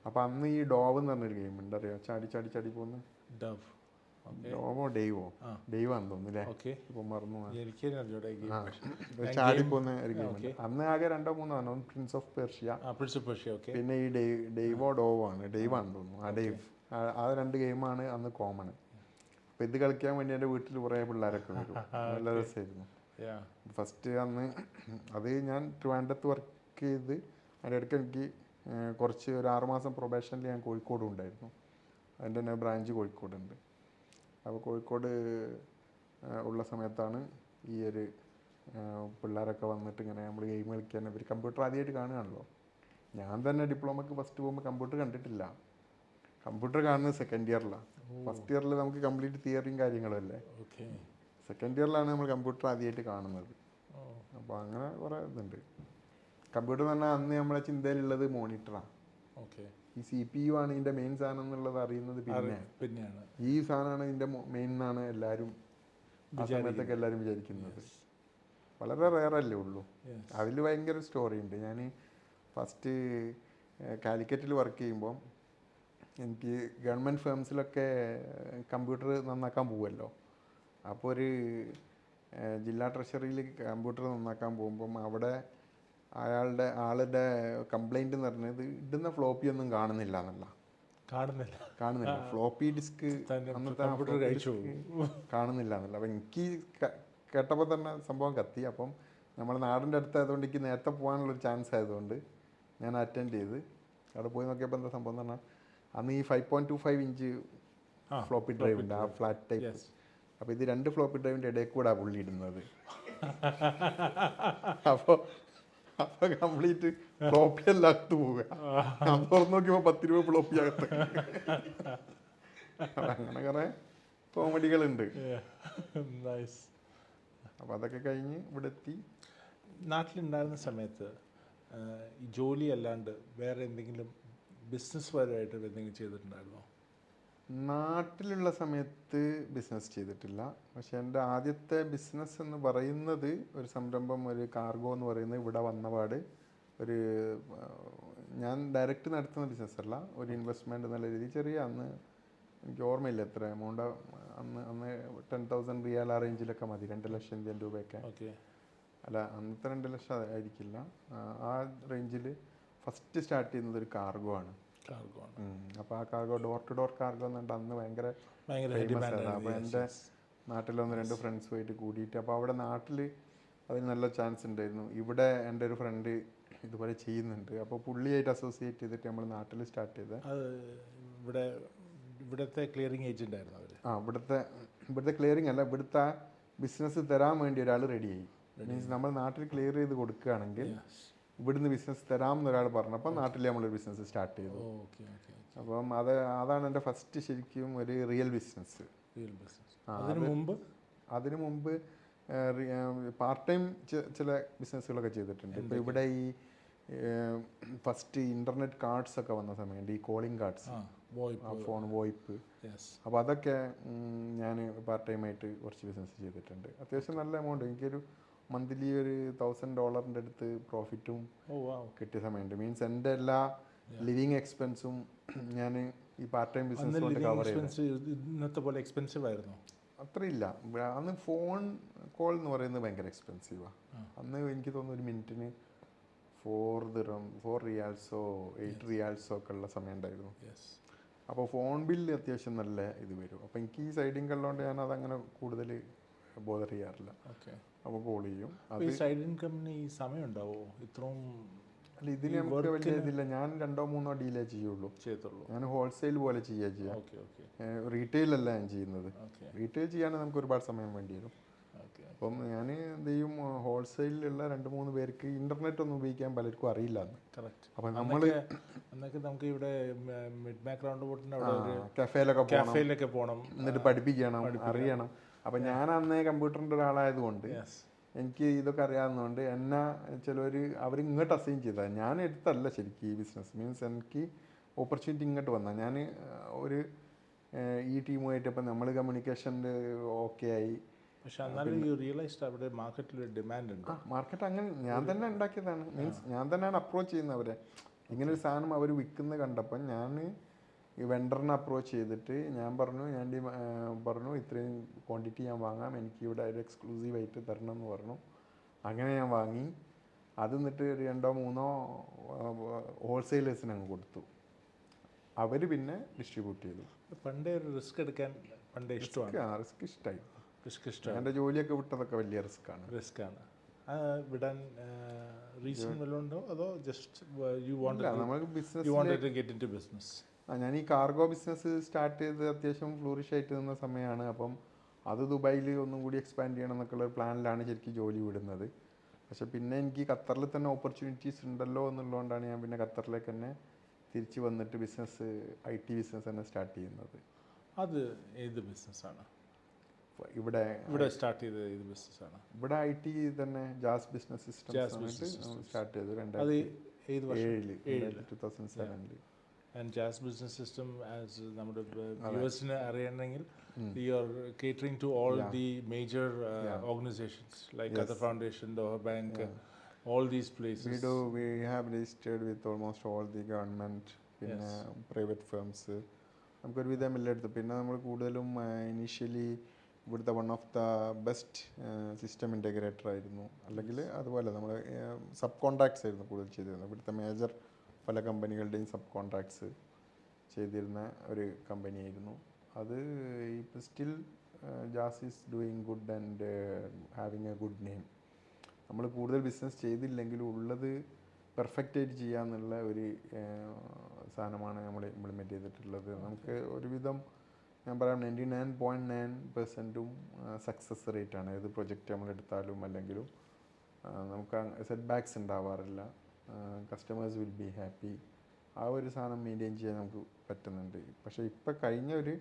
അപ്പോൾ അന്ന് ഈ ഡോവ് എന്ന് പറഞ്ഞൊരു ഗെയിം ഉണ്ട്, അറിയോ? ചാടി ചാടി ചാടി പോകുന്ന ഡവ്. ഓക്കെ. ഡോവോ ഡെയ്വോ ഡെയ്വാന്ന് തോന്നുന്നു അല്ലേ? ഓക്കെ. ഇപ്പോൾ മറന്നു. എനിക്ക് ചാടി പോകുന്ന ഒരു ഗെയിം ഉണ്ട്. അന്ന് ആകെ 2-3 ആണ്. Prince of Persia, Prince of Persia. Okay. പിന്നെ ഈ ഡെയ്വോ ഡോവോ ആണ്, ഡെയ്വാന്ന് തോന്നുന്നു. ഡെയ്വ്, ആ 2 ഗെയിമാണ് അന്ന് കോമൺ. അപ്പോൾ ഇത് കളിക്കാൻ വേണ്ടി എൻ്റെ വീട്ടിൽ കുറേ പിള്ളേരൊക്കെ വരും. നല്ല രസമായിരുന്നു. ഫസ്റ്റ് അന്ന് അത് ഞാൻ ട്രിവാൻഡ്രത്ത് വർക്ക് ചെയ്ത് അതിൻ്റെ ഇടയ്ക്ക് എനിക്ക് കുറച്ച് ഒരു 6 മാസം പ്രൊബേഷനിൽ ഞാൻ കോഴിക്കോടും ഉണ്ടായിരുന്നു. അതിൻ്റെ തന്നെ ബ്രാഞ്ച് കോഴിക്കോടുണ്ട്. അപ്പോൾ കോഴിക്കോട് ഉള്ള സമയത്താണ് ഈ ഒരു പിള്ളേരൊക്കെ വന്നിട്ട് ഇങ്ങനെ നമ്മൾ ഗെയിം കളിക്കാൻ. ഇവർ കമ്പ്യൂട്ടർ ആദ്യമായിട്ട് കാണുകയാണല്ലോ. ഞാൻ തന്നെ ഡിപ്ലോമയ്ക്ക് ഫസ്റ്റ് പോകുമ്പോൾ കമ്പ്യൂട്ടർ കണ്ടിട്ടില്ല. കമ്പ്യൂട്ടർ കാണുന്നത് സെക്കൻഡ് ഇയറിലാണ്. ഫസ്റ്റ് ഇയറിൽ നമുക്ക് കംപ്ലീറ്റ് തിയറിയും കാര്യങ്ങളല്ലേ. സെക്കൻഡ് ഇയറിലാണ് നമ്മൾ കമ്പ്യൂട്ടർ ആദ്യമായിട്ട് കാണുന്നത്. അപ്പോൾ അങ്ങനെ കുറേ ഇതുണ്ട്. കമ്പ്യൂട്ടർ എന്ന് പറഞ്ഞാൽ അന്ന് നമ്മളെ ചിന്തയിലുള്ളത് മോണിറ്ററാണ്. ഈ CPU ആണ് ഇതിൻ്റെ മെയിൻ സാധനം എന്നുള്ളത് അറിയുന്നത് പിന്നെയാണ്. ഈ സാധനമാണ് ഇതിൻ്റെ മെയിൻ എന്നാണ് എല്ലാവരും ആ സമയത്തൊക്കെ എല്ലാവരും വിചാരിക്കുന്നത്. വളരെ റെയറല്ലേ ഉള്ളൂ. അതിൽ ഭയങ്കര സ്റ്റോറി ഉണ്ട്. ഞാൻ ഫസ്റ്റ് കാലിക്കറ്റിൽ വർക്ക് ചെയ്യുമ്പോൾ എനിക്ക് ഗവൺമെൻറ് ഫേംസിലൊക്കെ കമ്പ്യൂട്ടർ നന്നാക്കാൻ പോകുമല്ലോ. അപ്പോൾ ഒരു ജില്ലാ ട്രഷറിയിൽ കമ്പ്യൂട്ടർ നന്നാക്കാൻ പോകുമ്പം അവിടെ ആളുടെ കംപ്ലൈൻറ്റ് എന്ന് പറഞ്ഞത് ഇടുന്ന ഫ്ലോപ്പി ഒന്നും കാണുന്നില്ല എന്നല്ല. കാണുന്നില്ല ഫ്ലോപ്പി ഡിസ്ക് അന്നത്തെ കാണുന്നില്ല എന്നല്ല. അപ്പം എനിക്ക് കേട്ടപ്പോൾ തന്നെ സംഭവം കത്തി. അപ്പം നമ്മുടെ നാടിൻ്റെ അടുത്തായതുകൊണ്ട് എനിക്ക് നേരത്തെ പോകാനുള്ളൊരു ചാൻസ് ആയതുകൊണ്ട് ഞാൻ അറ്റൻഡ് ചെയ്ത് അവിടെ പോയി നോക്കിയപ്പോൾ എന്താ സംഭവം എന്ന് പറഞ്ഞാൽ അന്ന് ഈ 5.25 ഇഞ്ച് ഫ്ലോപ്പി ഡ്രൈവ് ഉണ്ട്, ആ ഫ്ലാറ്റ് ടൈപ്പ്. അപ്പോൾ ഇത് 2 ഫ്ലോപ്പി ഡ്രൈവിൻ്റെ ഇടയിൽ കൂടെ പുള്ളി ഇടുന്നത്. അപ്പോൾ കംപ്ലീറ്റ് ഫ്ലോപ്പി എല്ലാം അകത്ത് പോവുക. ഞാൻ തുറന്നു നോക്കിയപ്പോൾ 10 രൂപ ഫ്ലോപ്പി അകത്ത്. അങ്ങനെ കുറേ കോമഡികളുണ്ട്. അപ്പോൾ അതൊക്കെ കഴിഞ്ഞ് ഇവിടെ എത്തി. നാട്ടിലുണ്ടായിരുന്ന സമയത്ത് ഈ ജോലി അല്ലാണ്ട് വേറെ എന്തെങ്കിലും ബിസിനസ് പരമായിട്ട് എന്തെങ്കിലും ചെയ്തിട്ടുണ്ടായിരുന്നോ? നാട്ടിലുള്ള സമയത്ത് ബിസിനസ് ചെയ്തിട്ടില്ല. പക്ഷെ എൻ്റെ ആദ്യത്തെ ബിസിനസ് എന്ന് പറയുന്നത് ഒരു സംരംഭം, ഒരു കാർഗോ എന്ന് പറയുന്നത് ഇവിടെ വന്നപാട് ഒരു ഞാൻ ഡയറക്റ്റ് നടത്തുന്ന ബിസിനസ്സല്ല, ഒരു ഇൻവെസ്റ്റ്മെൻറ്റ് എന്നുള്ള രീതിയിൽ ചെറിയ, അന്ന് എനിക്ക് ഓർമ്മയില്ല എത്ര എമൗണ്ട്, അന്ന് 10,000 റിയാൽ ആ റേഞ്ചിലൊക്കെ മതി, 2 ലക്ഷം ഇന്ത്യൻ രൂപയൊക്കെ. അല്ല, അന്നത്തെ 2 ലക്ഷം ആയിരിക്കില്ല, ആ റേഞ്ചിൽ ഫസ്റ്റ് സ്റ്റാർട്ട് ചെയ്യുന്നത് ഒരു കാർഗോ ആണ്. അപ്പോൾ ആ cargo door to door cargo എന്നുണ്ട് അന്ന് ഭയങ്കര ഫേമസ് ആയിരുന്നു. അപ്പോൾ എൻ്റെ നാട്ടിലൊന്ന് 2 ഫ്രണ്ട്സുമായിട്ട് കൂടിയിട്ട്, അപ്പോൾ അവിടെ നാട്ടിൽ അതിന് നല്ല ചാൻസ് ഉണ്ടായിരുന്നു. ഇവിടെ എൻ്റെ ഒരു ഫ്രണ്ട് ഇതുപോലെ ചെയ്യുന്നുണ്ട്. അപ്പോൾ പുള്ളിയായിട്ട് അസോസിയേറ്റ് ചെയ്തിട്ട് നമ്മൾ നാട്ടിൽ സ്റ്റാർട്ട് ചെയ്ത്. ഇവിടുത്തെ ക്ലിയറിംഗ് ഏജൻ്റ് ആയിരുന്നു അവർ. ഇവിടുത്തെ ക്ലിയറിംഗ് അല്ല, ഇവിടുത്തെ ബിസിനസ് തരാൻ വേണ്ടി ഒരാൾ റെഡിയായി. മീൻസ് നമ്മൾ നാട്ടിൽ ക്ലിയർ ചെയ്ത് കൊടുക്കുകയാണെങ്കിൽ ഇവിടുന്ന് ബിസിനസ് തരാമെന്ന് ഒരാൾ പറഞ്ഞപ്പോൾ നാട്ടിൽ നമ്മളൊരു ബിസിനസ് സ്റ്റാർട്ട് ചെയ്തു. അപ്പം അതാണ് എൻ്റെ ഫസ്റ്റ് ശരിക്കും ഒരു റിയൽ ബിസിനസ്. അതിനു മുമ്പ് പാർട്ട് ടൈം ചില ബിസിനസ്സുകളൊക്കെ ചെയ്തിട്ടുണ്ട്. ഇപ്പോൾ ഇവിടെ ഈ ഫസ്റ്റ് ഇൻ്റർനെറ്റ് കാർഡ്സ് ഒക്കെ വന്ന സമയമുണ്ട്, ഈ കോളിംഗ് കാർഡ്സ്, ഫോൺ വോയിപ്പ്. അപ്പോൾ അതൊക്കെ ഞാൻ പാർട്ട് ടൈമായിട്ട് കുറച്ച് ബിസിനസ് ചെയ്തിട്ടുണ്ട്. അത്യാവശ്യം നല്ല എമൗണ്ട്, എനിക്കൊരു മന്ത്ലി ഒരു $1,000 അടുത്ത് പ്രോഫിറ്റും കിട്ടിയ സമയമുണ്ട്. മീൻസ് എൻ്റെ എല്ലാ ലിവിങ് എക്സ്പെൻസും ഞാൻ ഈ പാർട്ട് ടൈം ബിസിനസ് കൊണ്ട് കവർ ചെയ്തു. ഇന്നത്തെ പോലെ എക്സ്പെൻസീവ് ആയിരുന്നു? അത്രയില്ല. അന്ന് ഫോൺ കോൾ എന്ന് പറയുന്നത് ഭയങ്കര എക്സ്പെൻസീവാണ്. അന്ന് എനിക്ക് തോന്നുന്നു ഒരു മിനിറ്റിന് 4 റിയാൽസോ 8 റിയാൽസോ ഒക്കെ ഉള്ള സമയം ഉണ്ടായിരുന്നു. അപ്പോൾ ഫോൺ ബില്ല് അത്യാവശ്യം നല്ല ഇത് വരും. അപ്പോൾ എനിക്ക് ഈ സൈഡ് ഇൻകം ഉള്ളതുകൊണ്ട് ഞാൻ അതങ്ങനെ കൂടുതൽ ബോധർ ചെയ്യാറില്ല. അപ്പോൾ കോൾ ചെയ്യും. അത് സൈഡ് ഇൻകമിന് ഈ സമയം ഉണ്ടാവോ ഇത്രയും? അല്ല, ഇതിന് നമുക്ക് വലിയ ഇതില്ല. ഞാൻ 2-3 ഡീലേ ചെയ്യുള്ളൂ. ഞാൻ ഹോൾസെയിൽ പോലെ ചെയ്യാം. റീറ്റെയിൽ അല്ല ഞാൻ ചെയ്യുന്നത്. റീറ്റെയിൽ ചെയ്യാണെങ്കിൽ നമുക്ക് ഒരുപാട് സമയം വേണ്ടി വരും. അപ്പം ഞാൻ എന്ത് ചെയ്യും, ഹോൾസെയിലുള്ള 2-3 പേർക്ക് ഇൻ്റർനെറ്റ് ഒന്നും ഉപയോഗിക്കാൻ പലർക്കും അറിയില്ല. അപ്പം നമുക്ക് ഇവിടെ മിഡ് ബാക്ക്ഗ്രൗണ്ട് കഫേയിലൊക്കെ പോകണം, എന്നിട്ട് പഠിപ്പിക്കണം, അറിയണം. അപ്പം ഞാൻ അന്നേ കമ്പ്യൂട്ടറിൻ്റെ ഒരാളായതുകൊണ്ട് എനിക്ക് ഇതൊക്കെ അറിയാവുന്നതുകൊണ്ട് എന്നെ ചിലവർ അവർ ഇങ്ങോട്ട് അസൈൻ ചെയ്താൽ, ഞാൻ എടുത്തല്ല ശരിക്കും ഈ ബിസിനസ്. മീൻസ് എനിക്ക് ഓപ്പർച്യൂണിറ്റി ഇങ്ങോട്ട് വന്നാൽ ഞാൻ ഒരു ഈ ടീമുമായിട്ട് ഇപ്പം നമ്മൾ കമ്മ്യൂണിക്കേഷനിൽ ഓക്കെ ആയി, പക്ഷെ എന്നാലും യു റിയലൈസ്ഡ് അവിടെ മാർക്കറ്റിൽ ഡിമാൻഡ് ഉണ്ട്. മാർക്കറ്റ് അങ്ങനെ ഞാൻ തന്നെ ഉണ്ടാക്കിയതാണ്. മീൻസ് ഞാൻ തന്നെയാണ് അപ്രോച്ച് ചെയ്യുന്നത് അവരെ. ഇങ്ങനെ ഒരു സാധനം അവർ വിൽക്കുന്നത് കണ്ടപ്പോൾ ഞാൻ ഈ വെണ്ടറിനെ അപ്രോച്ച് ചെയ്തിട്ട് ഞാൻ പറഞ്ഞു പറഞ്ഞു ഇത്രയും ക്വാണ്ടിറ്റി ഞാൻ വാങ്ങാം, എനിക്ക് ഇവിടെ ഒരു എക്സ്ക്ലൂസീവായിട്ട് തരണം എന്ന് പറഞ്ഞു. അങ്ങനെ ഞാൻ വാങ്ങി. അത് എന്നിട്ട് 2-3 ഹോൾസെയിലേഴ്സിന് അങ്ങ് കൊടുത്തു. അവർ പിന്നെ ഡിസ്ട്രിബ്യൂട്ട് ചെയ്തു. പണ്ടേ ഒരു റിസ്ക് എടുക്കാൻ പണ്ടേ ഇഷ്ടമാണ്. റിസ്ക് ഇഷ്ടമായി. റിസ്ക് ഇഷ്ടമാണ്. എൻ്റെ ജോലിയൊക്കെ വിട്ടതൊക്കെ വലിയ റിസ്ക്കാണ്. റിസ്ക്കാണ്. വിടാൻ റീസൺ വല്ലതും ഉണ്ടോ അതോ ജസ്റ്റ് യു നമുക്ക് ബിസിനസ്? ഞാൻ ഈ കാർഗോ ബിസിനസ് സ്റ്റാർട്ട് ചെയ്ത് അത്യാവശ്യം ഫ്ലൂറിഷ് ആയിട്ട് നിന്ന സമയമാണ്. അപ്പം അത് ദുബായിൽ ഒന്നും കൂടി എക്സ്പാൻഡ് ചെയ്യണം എന്നൊക്കെയുള്ള ഒരു പ്ലാനിലാണ് ശരിക്കും ജോലി വിടുന്നത്. പക്ഷെ പിന്നെ എനിക്ക് ഖത്തറിൽ തന്നെ ഓപ്പർച്യൂണിറ്റീസ് ഉണ്ടല്ലോ എന്നുള്ളതുകൊണ്ടാണ് ഞാൻ പിന്നെ ഖത്തറിലേക്ക് തന്നെ തിരിച്ച് വന്നിട്ട് IT ബിസിനസ് തന്നെ സ്റ്റാർട്ട് ചെയ്യുന്നത്. അത് ഏത് ബിസിനസ്സാണ്? ഇവിടെ സ്റ്റാർട്ട് ചെയ്തത് ഏത് ബിസിനസ്സാണ്? ഇവിടെ IT തന്നെ ജാസ് ബിസിനസ് സിസ്റ്റംസ് സ്റ്റാർട്ട് ചെയ്തു 2007. And Jaz business system as നമ്മുടെ വ്യൂവേഴ്സിന് അറിയണമെങ്കിൽ you are catering to all the major organizations like Qatar Foundation, Doha bank, all these places. We have registered with almost all the government, പിന്നെ private firms നമുക്കൊരു വിധം എല്ലാം എടുത്തു. പിന്നെ നമ്മൾ കൂടുതലും ഇനീഷ്യലി ഇവിടുത്തെ one of the best system integrator ആയിരുന്നു. അല്ലെങ്കിൽ അതുപോലെ നമ്മൾ സബ് കോൺട്രാക്ട്സ് ആയിരുന്നു കൂടുതൽ ചെയ്തിരുന്നത്. ഇവിടുത്തെ മേജർ പല കമ്പനികളുടെയും സബ് കോൺട്രാക്ട്സ് ചെയ്തിരുന്ന ഒരു കമ്പനിയായിരുന്നു അത്. ഇപ്പോൾ still jazz is doing good and having A good name. നമ്മൾ കൂടുതൽ ബിസിനസ് ചെയ്തില്ലെങ്കിലും ഉള്ളത് പെർഫെക്റ്റായിട്ട് ചെയ്യാന്നുള്ള ഒരു സാധനമാണ് നമ്മൾ ഇംപ്ലിമെൻറ്റ് ചെയ്തിട്ടുള്ളത്. നമുക്ക് ഒരുവിധം ഞാൻ പറയാം 99.9% സക്സസ് റേറ്റാണ്. ഏത് പ്രൊജക്റ്റ് നമ്മൾ എടുത്താലും അല്ലെങ്കിലും നമുക്ക് സെറ്റ് ബാക്സ് ഉണ്ടാവാറില്ല. Customers will be happy. ആ ഒരു സാധനം മെയിൻറ്റെയിൻ ചെയ്യാൻ നമുക്ക് പറ്റുന്നുണ്ട്. പക്ഷേ ഇപ്പോൾ കഴിഞ്ഞ ഒരു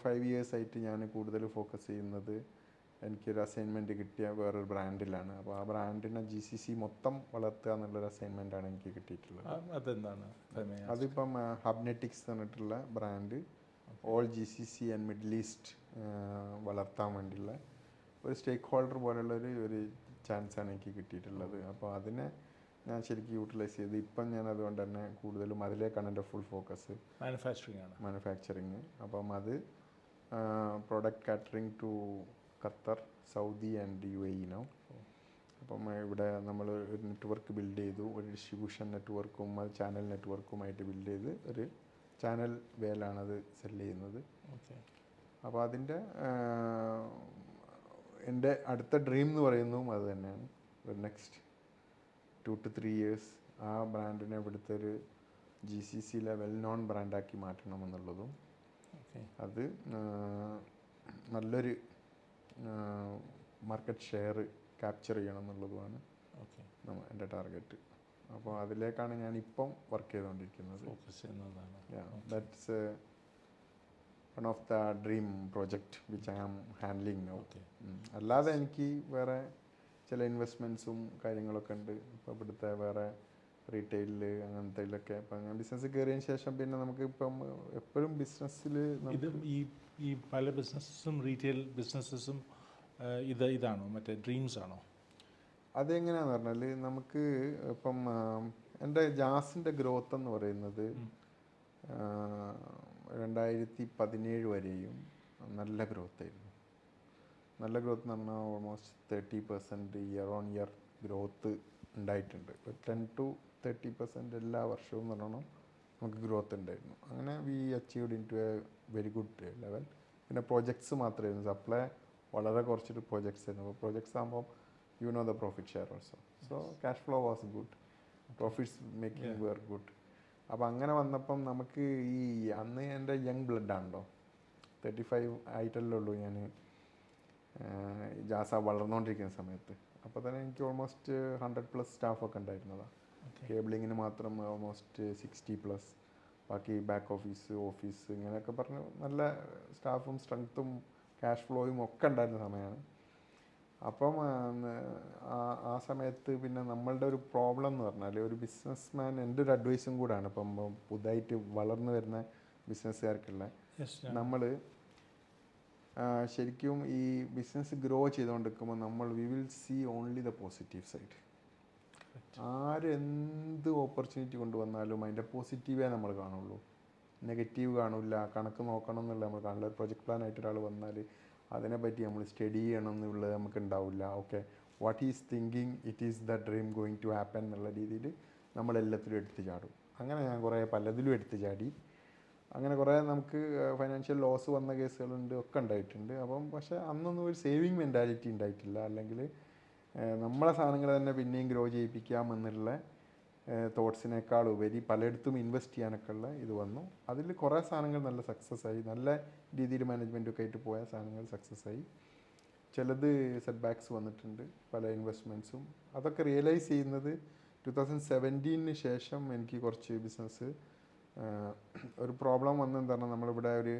5 years ആയിട്ട് ഞാൻ കൂടുതൽ ഫോക്കസ് ചെയ്യുന്നത് എനിക്കൊരു അസൈൻമെൻറ്റ് കിട്ടിയ വേറൊരു ബ്രാൻഡിലാണ്. അപ്പോൾ ആ ബ്രാൻഡിനെ GCC മൊത്തം വളർത്തുക എന്നുള്ളൊരു അസൈൻമെൻറ്റാണ് എനിക്ക് കിട്ടിയിട്ടുള്ളത്. അതെന്താണ്? അതിപ്പം ഹബ്നെറ്റിക്സ് പറഞ്ഞിട്ടുള്ള brand all GCC and middle east വളർത്താൻ വേണ്ടിയുള്ള ഒരു സ്റ്റേക്ക് ഹോൾഡർ പോലുള്ള ഒരു ചാൻസാണ് എനിക്ക് കിട്ടിയിട്ടുള്ളത്. അപ്പോൾ അതിനെ ഞാൻ ശരിക്കും യൂട്ടിലൈസ് ചെയ്ത് ഇപ്പം ഞാൻ അതുകൊണ്ട് തന്നെ കൂടുതലും അതിലേക്കാണ് എൻ്റെ ഫുൾ ഫോക്കസ്. മാനുഫാക്ചറിങ്. അപ്പം അത് product catering to Qatar, Saudi and UAE now. അപ്പം ഇവിടെ നമ്മൾ ഒരു നെറ്റ്വർക്ക് ബിൽഡ് ചെയ്തു. ഒരു ഡിസ്ട്രിബ്യൂഷൻ നെറ്റ്വർക്കും അത് ചാനൽ നെറ്റ്വർക്കുമായിട്ട് ബിൽഡ് ചെയ്ത് ഒരു ചാനൽ വേലാണത് സെല് ചെയ്യുന്നത്. അപ്പോൾ അതിൻ്റെ എൻ്റെ അടുത്ത ഡ്രീം എന്ന് പറയുന്നതും അത് തന്നെയാണ്. ഒരു നെക്സ്റ്റ് 2 to 3 years ആ ബ്രാൻഡിനെ ഇവിടുത്തെ ഒരു GCCയിലെ വെൽ നോൺ ബ്രാൻഡാക്കി മാറ്റണമെന്നുള്ളതും അത് നല്ലൊരു മാർക്കറ്റ് ഷെയർ ക്യാപ്ചർ ചെയ്യണം എന്നുള്ളതുമാണ് എൻ്റെ ടാർഗറ്റ്. അപ്പോൾ അതിലേക്കാണ് ഞാനിപ്പം വർക്ക് ചെയ്തുകൊണ്ടിരിക്കുന്നത്. That's one of the dream project which I am handling now. അല്ലാതെ എനിക്ക് വേറെ ചില ഇൻവെസ്റ്റ്മെൻറ്റ്സും കാര്യങ്ങളൊക്കെ ഉണ്ട്. ഇപ്പോൾ ഇവിടുത്തെ വേറെ റീറ്റെയിലിൽ അങ്ങനത്തേലൊക്കെ ഇപ്പം ഞാൻ ബിസിനസ് കയറിയതിന് ശേഷം പിന്നെ നമുക്ക് ഇപ്പം എപ്പോഴും ബിസിനസ്സിൽ ഈ പല ബിസിനസ്സും റീറ്റെയിൽ ബിസിനസ്സും ഇതാണോ മറ്റേ ഡ്രീംസ് ആണോ? അതെങ്ങനെയാണെന്ന് പറഞ്ഞാൽ നമുക്ക് ഇപ്പം എൻ്റെ ജാസിൻ്റെ ഗ്രോത്ത് എന്ന് പറയുന്നത് 2017 വരെയും നല്ല ഗ്രോത്തായിരുന്നു. നല്ല ഗ്രോത്ത് എന്ന് പറഞ്ഞാൽ almost 30% year on year growth ഉണ്ടായിട്ടുണ്ട്. 10 to 30% എല്ലാ വർഷവും എന്ന് പറഞ്ഞാൽ നമുക്ക് ഗ്രോത്ത് ഉണ്ടായിരുന്നു. അങ്ങനെ we achieved in to a very good level. പിന്നെ പ്രോജക്ട്സ് മാത്രമായിരുന്നു സപ്ലൈ വളരെ കുറച്ചിട്ട് പ്രോജക്ട്സ് ആയിരുന്നു. അപ്പോൾ പ്രോജക്ട്സ് ആകുമ്പോൾ you know the profit share also. So cash flow was good, profits making were good. അപ്പോൾ അങ്ങനെ വന്നപ്പം നമുക്ക് ഈ അന്ന് എൻ്റെ യങ് ബ്ലഡാണല്ലോ, 35 ആയിട്ടല്ലേ ഉള്ളൂ ഞാൻ ജാസ വളർന്നുകൊണ്ടിരിക്കുന്ന സമയത്ത്. അപ്പോൾ തന്നെ എനിക്ക് ഓൾമോസ്റ്റ് 100+ സ്റ്റാഫൊക്കെ ഉണ്ടായിരുന്നതാണ്. കേബിളിങ്ങിന് മാത്രം ഓൾമോസ്റ്റ് 60+, ബാക്കി ബാക്ക് ഓഫീസ് ഇങ്ങനെയൊക്കെ പറഞ്ഞ് നല്ല സ്റ്റാഫും സ്ട്രെങ്ത്തും ക്യാഷ് ഫ്ലോയും ഒക്കെ ഉണ്ടായിരുന്ന സമയമാണ്. അപ്പം ആ സമയത്ത് പിന്നെ നമ്മളുടെ ഒരു പ്രോബ്ലം എന്ന് പറഞ്ഞാൽ ഒരു ബിസിനസ് മാൻ, എൻ്റെ ഒരു അഡ്വൈസും കൂടാണ് ഇപ്പം പുതുതായിട്ട് വളർന്നു വരുന്ന ബിസിനസ്സുകാർക്കുള്ള, നമ്മൾ ശരിക്കും ഈ ബിസിനസ് ഗ്രോ ചെയ്തുകൊണ്ടിരിക്കുമ്പോൾ നമ്മൾ we will see only the positive side. ആരെന്ത് ഓപ്പർച്യൂണിറ്റി കൊണ്ടുവന്നാലും അതിൻ്റെ പോസിറ്റീവേ നമ്മൾ കാണുള്ളൂ, നെഗറ്റീവ് കാണില്ല. കണക്ക് നോക്കണം എന്നുള്ള നമ്മൾ കാണില്ല. ഒരു പ്രൊജക്ട് പ്ലാൻ ആയിട്ട് ഒരാൾ വന്നാൽ അതിനെപ്പറ്റി നമ്മൾ സ്റ്റഡി ചെയ്യണം എന്നുള്ളത് നമുക്ക് ഉണ്ടാവില്ല. Okay, what is thinking it is the dream going to happen എന്നുള്ള രീതിയിൽ നമ്മളെല്ലാത്തിലും എടുത്ത് ചാടും. അങ്ങനെ ഞാൻ കുറേ പലതിലും എടുത്ത് ചാടി. അങ്ങനെ കുറേ നമുക്ക് ഫൈനാൻഷ്യൽ ലോസ് വന്ന കേസുകളുണ്ട്, ഒക്കെ ഉണ്ടായിട്ടുണ്ട്. അപ്പം പക്ഷേ അന്നൊന്നും ഒരു സേവിങ് മെൻറ്റാലിറ്റി ഉണ്ടായിട്ടില്ല. അല്ലെങ്കിൽ നമ്മളെ സാധനങ്ങൾ തന്നെ പിന്നെയും ഗ്രോ ചെയ്യിപ്പിക്കാമെന്നുള്ള തോട്ട്സിനേക്കാൾ ഉപരി പലയിടത്തും ഇൻവെസ്റ്റ് ചെയ്യാനൊക്കെ ഉള്ള ഇത് വന്നു. അതിൽ കുറേ സാധനങ്ങൾ നല്ല സക്സസ് ആയി, നല്ല രീതിയിൽ മാനേജ്മെൻറ്റൊക്കെ ആയിട്ട് പോയ സാധനങ്ങൾ സക്സസ് ആയി. ചിലത് സെറ്റ് ബാക്സ് വന്നിട്ടുണ്ട്, പല ഇൻവെസ്റ്റ്മെൻറ്റ്സും. അതൊക്കെ റിയലൈസ് ചെയ്യുന്നത് 2017 ശേഷം എനിക്ക് കുറച്ച് ബിസിനസ് ഒരു പ്രോബ്ലം വന്നെന്താണ്, നമ്മളിവിടെ ഒരു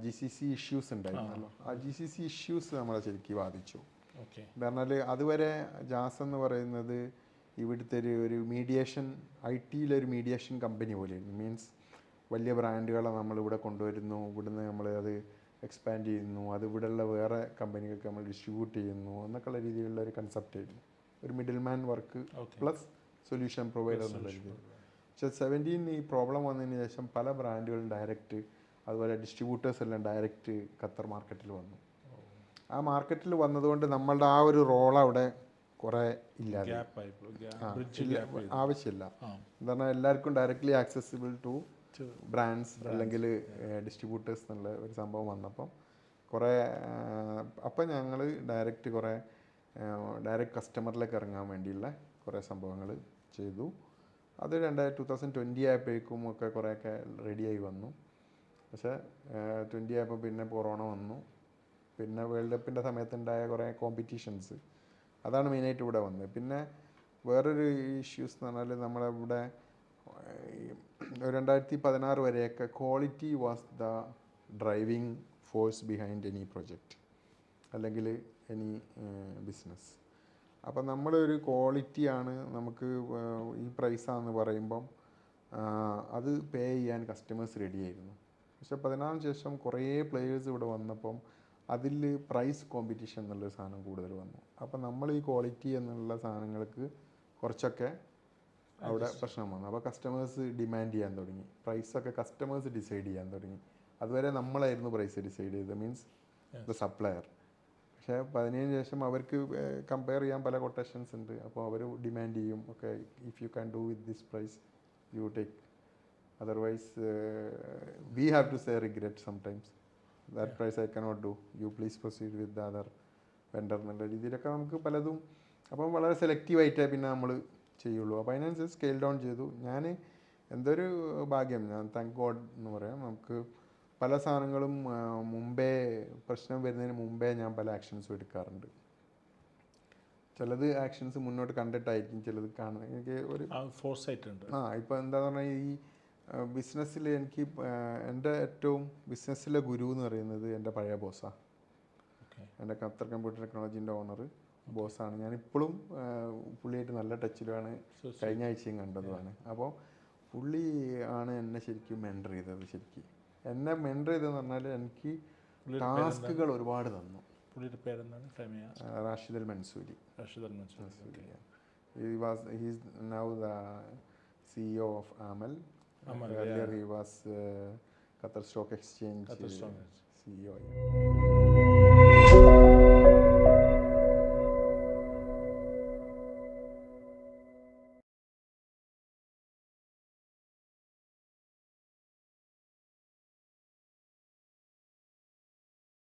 GCC ഇഷ്യൂസ് ഉണ്ടായിരുന്നല്ലോ. ആ GCC ഇഷ്യൂസ് നമ്മളെ ശരിക്കും ബാധിച്ചു. എന്ന് പറഞ്ഞാൽ അതുവരെ ജാസ് എന്ന് പറയുന്നത് ഇവിടുത്തെ ഒരു മീഡിയേഷൻ, IT-യിലൊരു മീഡിയേഷൻ കമ്പനി പോലെയായിരുന്നു. മീൻസ് വലിയ ബ്രാൻഡുകളെ നമ്മളിവിടെ കൊണ്ടുവരുന്നു, ഇവിടുന്ന് നമ്മൾ അത് എക്സ്പാൻഡ് ചെയ്യുന്നു, അത് ഇവിടെയുള്ള വേറെ കമ്പനികൾക്ക് നമ്മൾ ഡിസ്ട്രിബ്യൂട്ട് ചെയ്യുന്നു എന്നൊക്കെയുള്ള രീതിയിലുള്ള ഒരു കൺസെപ്റ്റ് ആയിരുന്നു. ഒരു middle man work plus solution provider എന്നുള്ള രീതിയിൽ. പക്ഷേ 17 ഈ പ്രോബ്ലം വന്നതിന് ശേഷം പല ബ്രാൻഡുകളും ഡയറക്റ്റ്, അതുപോലെ ഡിസ്ട്രിബ്യൂട്ടേഴ്സ് എല്ലാം ഡയറക്റ്റ് ഖത്തർ മാർക്കറ്റിൽ വന്നു. ആ മാർക്കറ്റിൽ വന്നതുകൊണ്ട് നമ്മളുടെ ആ ഒരു റോൾ അവിടെ കുറേ ഇല്ലാതെ ആവശ്യമില്ല. എന്താ പറഞ്ഞാൽ എല്ലാവർക്കും ഡയറക്റ്റ്ലി ആക്സസിബിൾ ടു ബ്രാൻഡ്സ് അല്ലെങ്കിൽ ഡിസ്ട്രിബ്യൂട്ടേഴ്സ് എന്നുള്ള ഒരു സംഭവം വന്നപ്പം കുറേ അപ്പം ഞങ്ങൾ ഡയറക്റ്റ് കസ്റ്റമറിലേക്ക് ഇറങ്ങാൻ വേണ്ടിയുള്ള കുറേ സംഭവങ്ങൾ ചെയ്തു. അത് 2020 ആയപ്പോഴേക്കും ഒക്കെ കുറേയൊക്കെ റെഡിയായി വന്നു. പക്ഷേ 20 ആയപ്പോൾ പിന്നെ കൊറോണ വന്നു. പിന്നെ വേൾഡ് കപ്പിൻ്റെ സമയത്തുണ്ടായ കുറേ കോമ്പറ്റീഷൻസ്, അതാണ് മെയിനായിട്ട് ഇവിടെ വന്നത്. പിന്നെ വേറൊരു ഇഷ്യൂസ് എന്ന് പറഞ്ഞാൽ നമ്മളിവിടെ 2016 വരെയൊക്കെ quality was the driving force behind any project അല്ലെങ്കിൽ എനി ബിസിനസ്. അപ്പം നമ്മളൊരു ക്വാളിറ്റിയാണ് നമുക്ക് ഈ പ്രൈസാണെന്ന് പറയുമ്പം അത് പേ ചെയ്യാൻ കസ്റ്റമേഴ്സ് റെഡിയായിരുന്നു. പക്ഷേ 14 ശേഷം കുറേ പ്ലെയേഴ്സ് ഇവിടെ വന്നപ്പം അതിൽ പ്രൈസ് കോമ്പറ്റീഷൻ എന്നുള്ളൊരു സാധനം കൂടുതൽ വന്നു. അപ്പം നമ്മൾ ഈ ക്വാളിറ്റി എന്നുള്ള സാധനങ്ങൾക്ക് കുറച്ചൊക്കെ അവിടെ പ്രശ്നം വന്നു. അപ്പോൾ കസ്റ്റമേഴ്സ് ഡിമാൻഡ് ചെയ്യാൻ തുടങ്ങി, പ്രൈസൊക്കെ കസ്റ്റമേഴ്സ് ഡിസൈഡ് ചെയ്യാൻ തുടങ്ങി. അതുവരെ നമ്മളായിരുന്നു പ്രൈസ് ഡിസൈഡ് ചെയ്തത്, മീൻസ് ദ സപ്ലയർ. പക്ഷേ 17 ശേഷം അവർക്ക് കമ്പയർ ചെയ്യാൻ പല കൊട്ടേഷൻസ് ഉണ്ട്. അപ്പോൾ അവർ ഡിമാൻഡ് ചെയ്യും, okay if you can do with this price you take, otherwise we have to say regret sometimes that price I cannot do, you please proceed with the other vendor എന്നുള്ള രീതിയിലൊക്കെ നമുക്ക് പലതും. അപ്പം വളരെ സെലക്റ്റീവായിട്ടേ പിന്നെ നമ്മൾ ചെയ്യുള്ളൂ. അപ്പോൾ അതിനനുസരിച്ച് സ്കെയിൽ ഡൗൺ ചെയ്തു. ഞാൻ എന്തൊരു ഭാഗ്യം, ഞാൻ താങ്ക് ഗോഡ് എന്ന് പറയാം. നമുക്ക് പല സാധനങ്ങളും മുമ്പേ പ്രശ്നം വരുന്നതിന് മുമ്പേ ഞാൻ പല ആക്ഷൻസും എടുക്കാറുണ്ട്. ചിലത് ആക്ഷൻസ് മുന്നോട്ട് കണ്ടിട്ടായിരിക്കും ചിലത് കാണുന്നത്. എനിക്ക് ഒരു ഫോർസൈറ്റുണ്ട്. ഇപ്പോൾ എന്താണെന്ന് പറഞ്ഞാൽ ഈ ബിസിനസ്സിൽ എനിക്ക് എൻ്റെ ഏറ്റവും ബിസിനസ്സിലെ ഗുരു എന്ന് പറയുന്നത് എൻ്റെ പഴയ ബോസാണ്. എൻ്റെ ഖത്തർ കമ്പ്യൂട്ടർ ടെക്നോളജീൻ്റെ ഓണർ ബോസാണ്. ഞാനിപ്പോഴും പുള്ളിയായിട്ട് നല്ല ടച്ചിലുമാണ്, കഴിഞ്ഞ ആഴ്ചയും കണ്ടതുമാണ്. അപ്പോൾ പുള്ളി ആണ് എന്നെ ശരിക്കും മെൻറ്റർ ചെയ്തത്. ശരിക്കും എന്നെ മെൻറ്റർ ചെയ്തതെന്ന് പറഞ്ഞാൽ എനിക്ക് ടാസ്കുകൾ ഒരുപാട് തന്നു. പുള്ളിയുടെ പേരെന്താണ്? റാഷിദ് അൽ Mansouri. He is now the CEO of Amal. Earlier he was Qatar Stock Exchange CEO.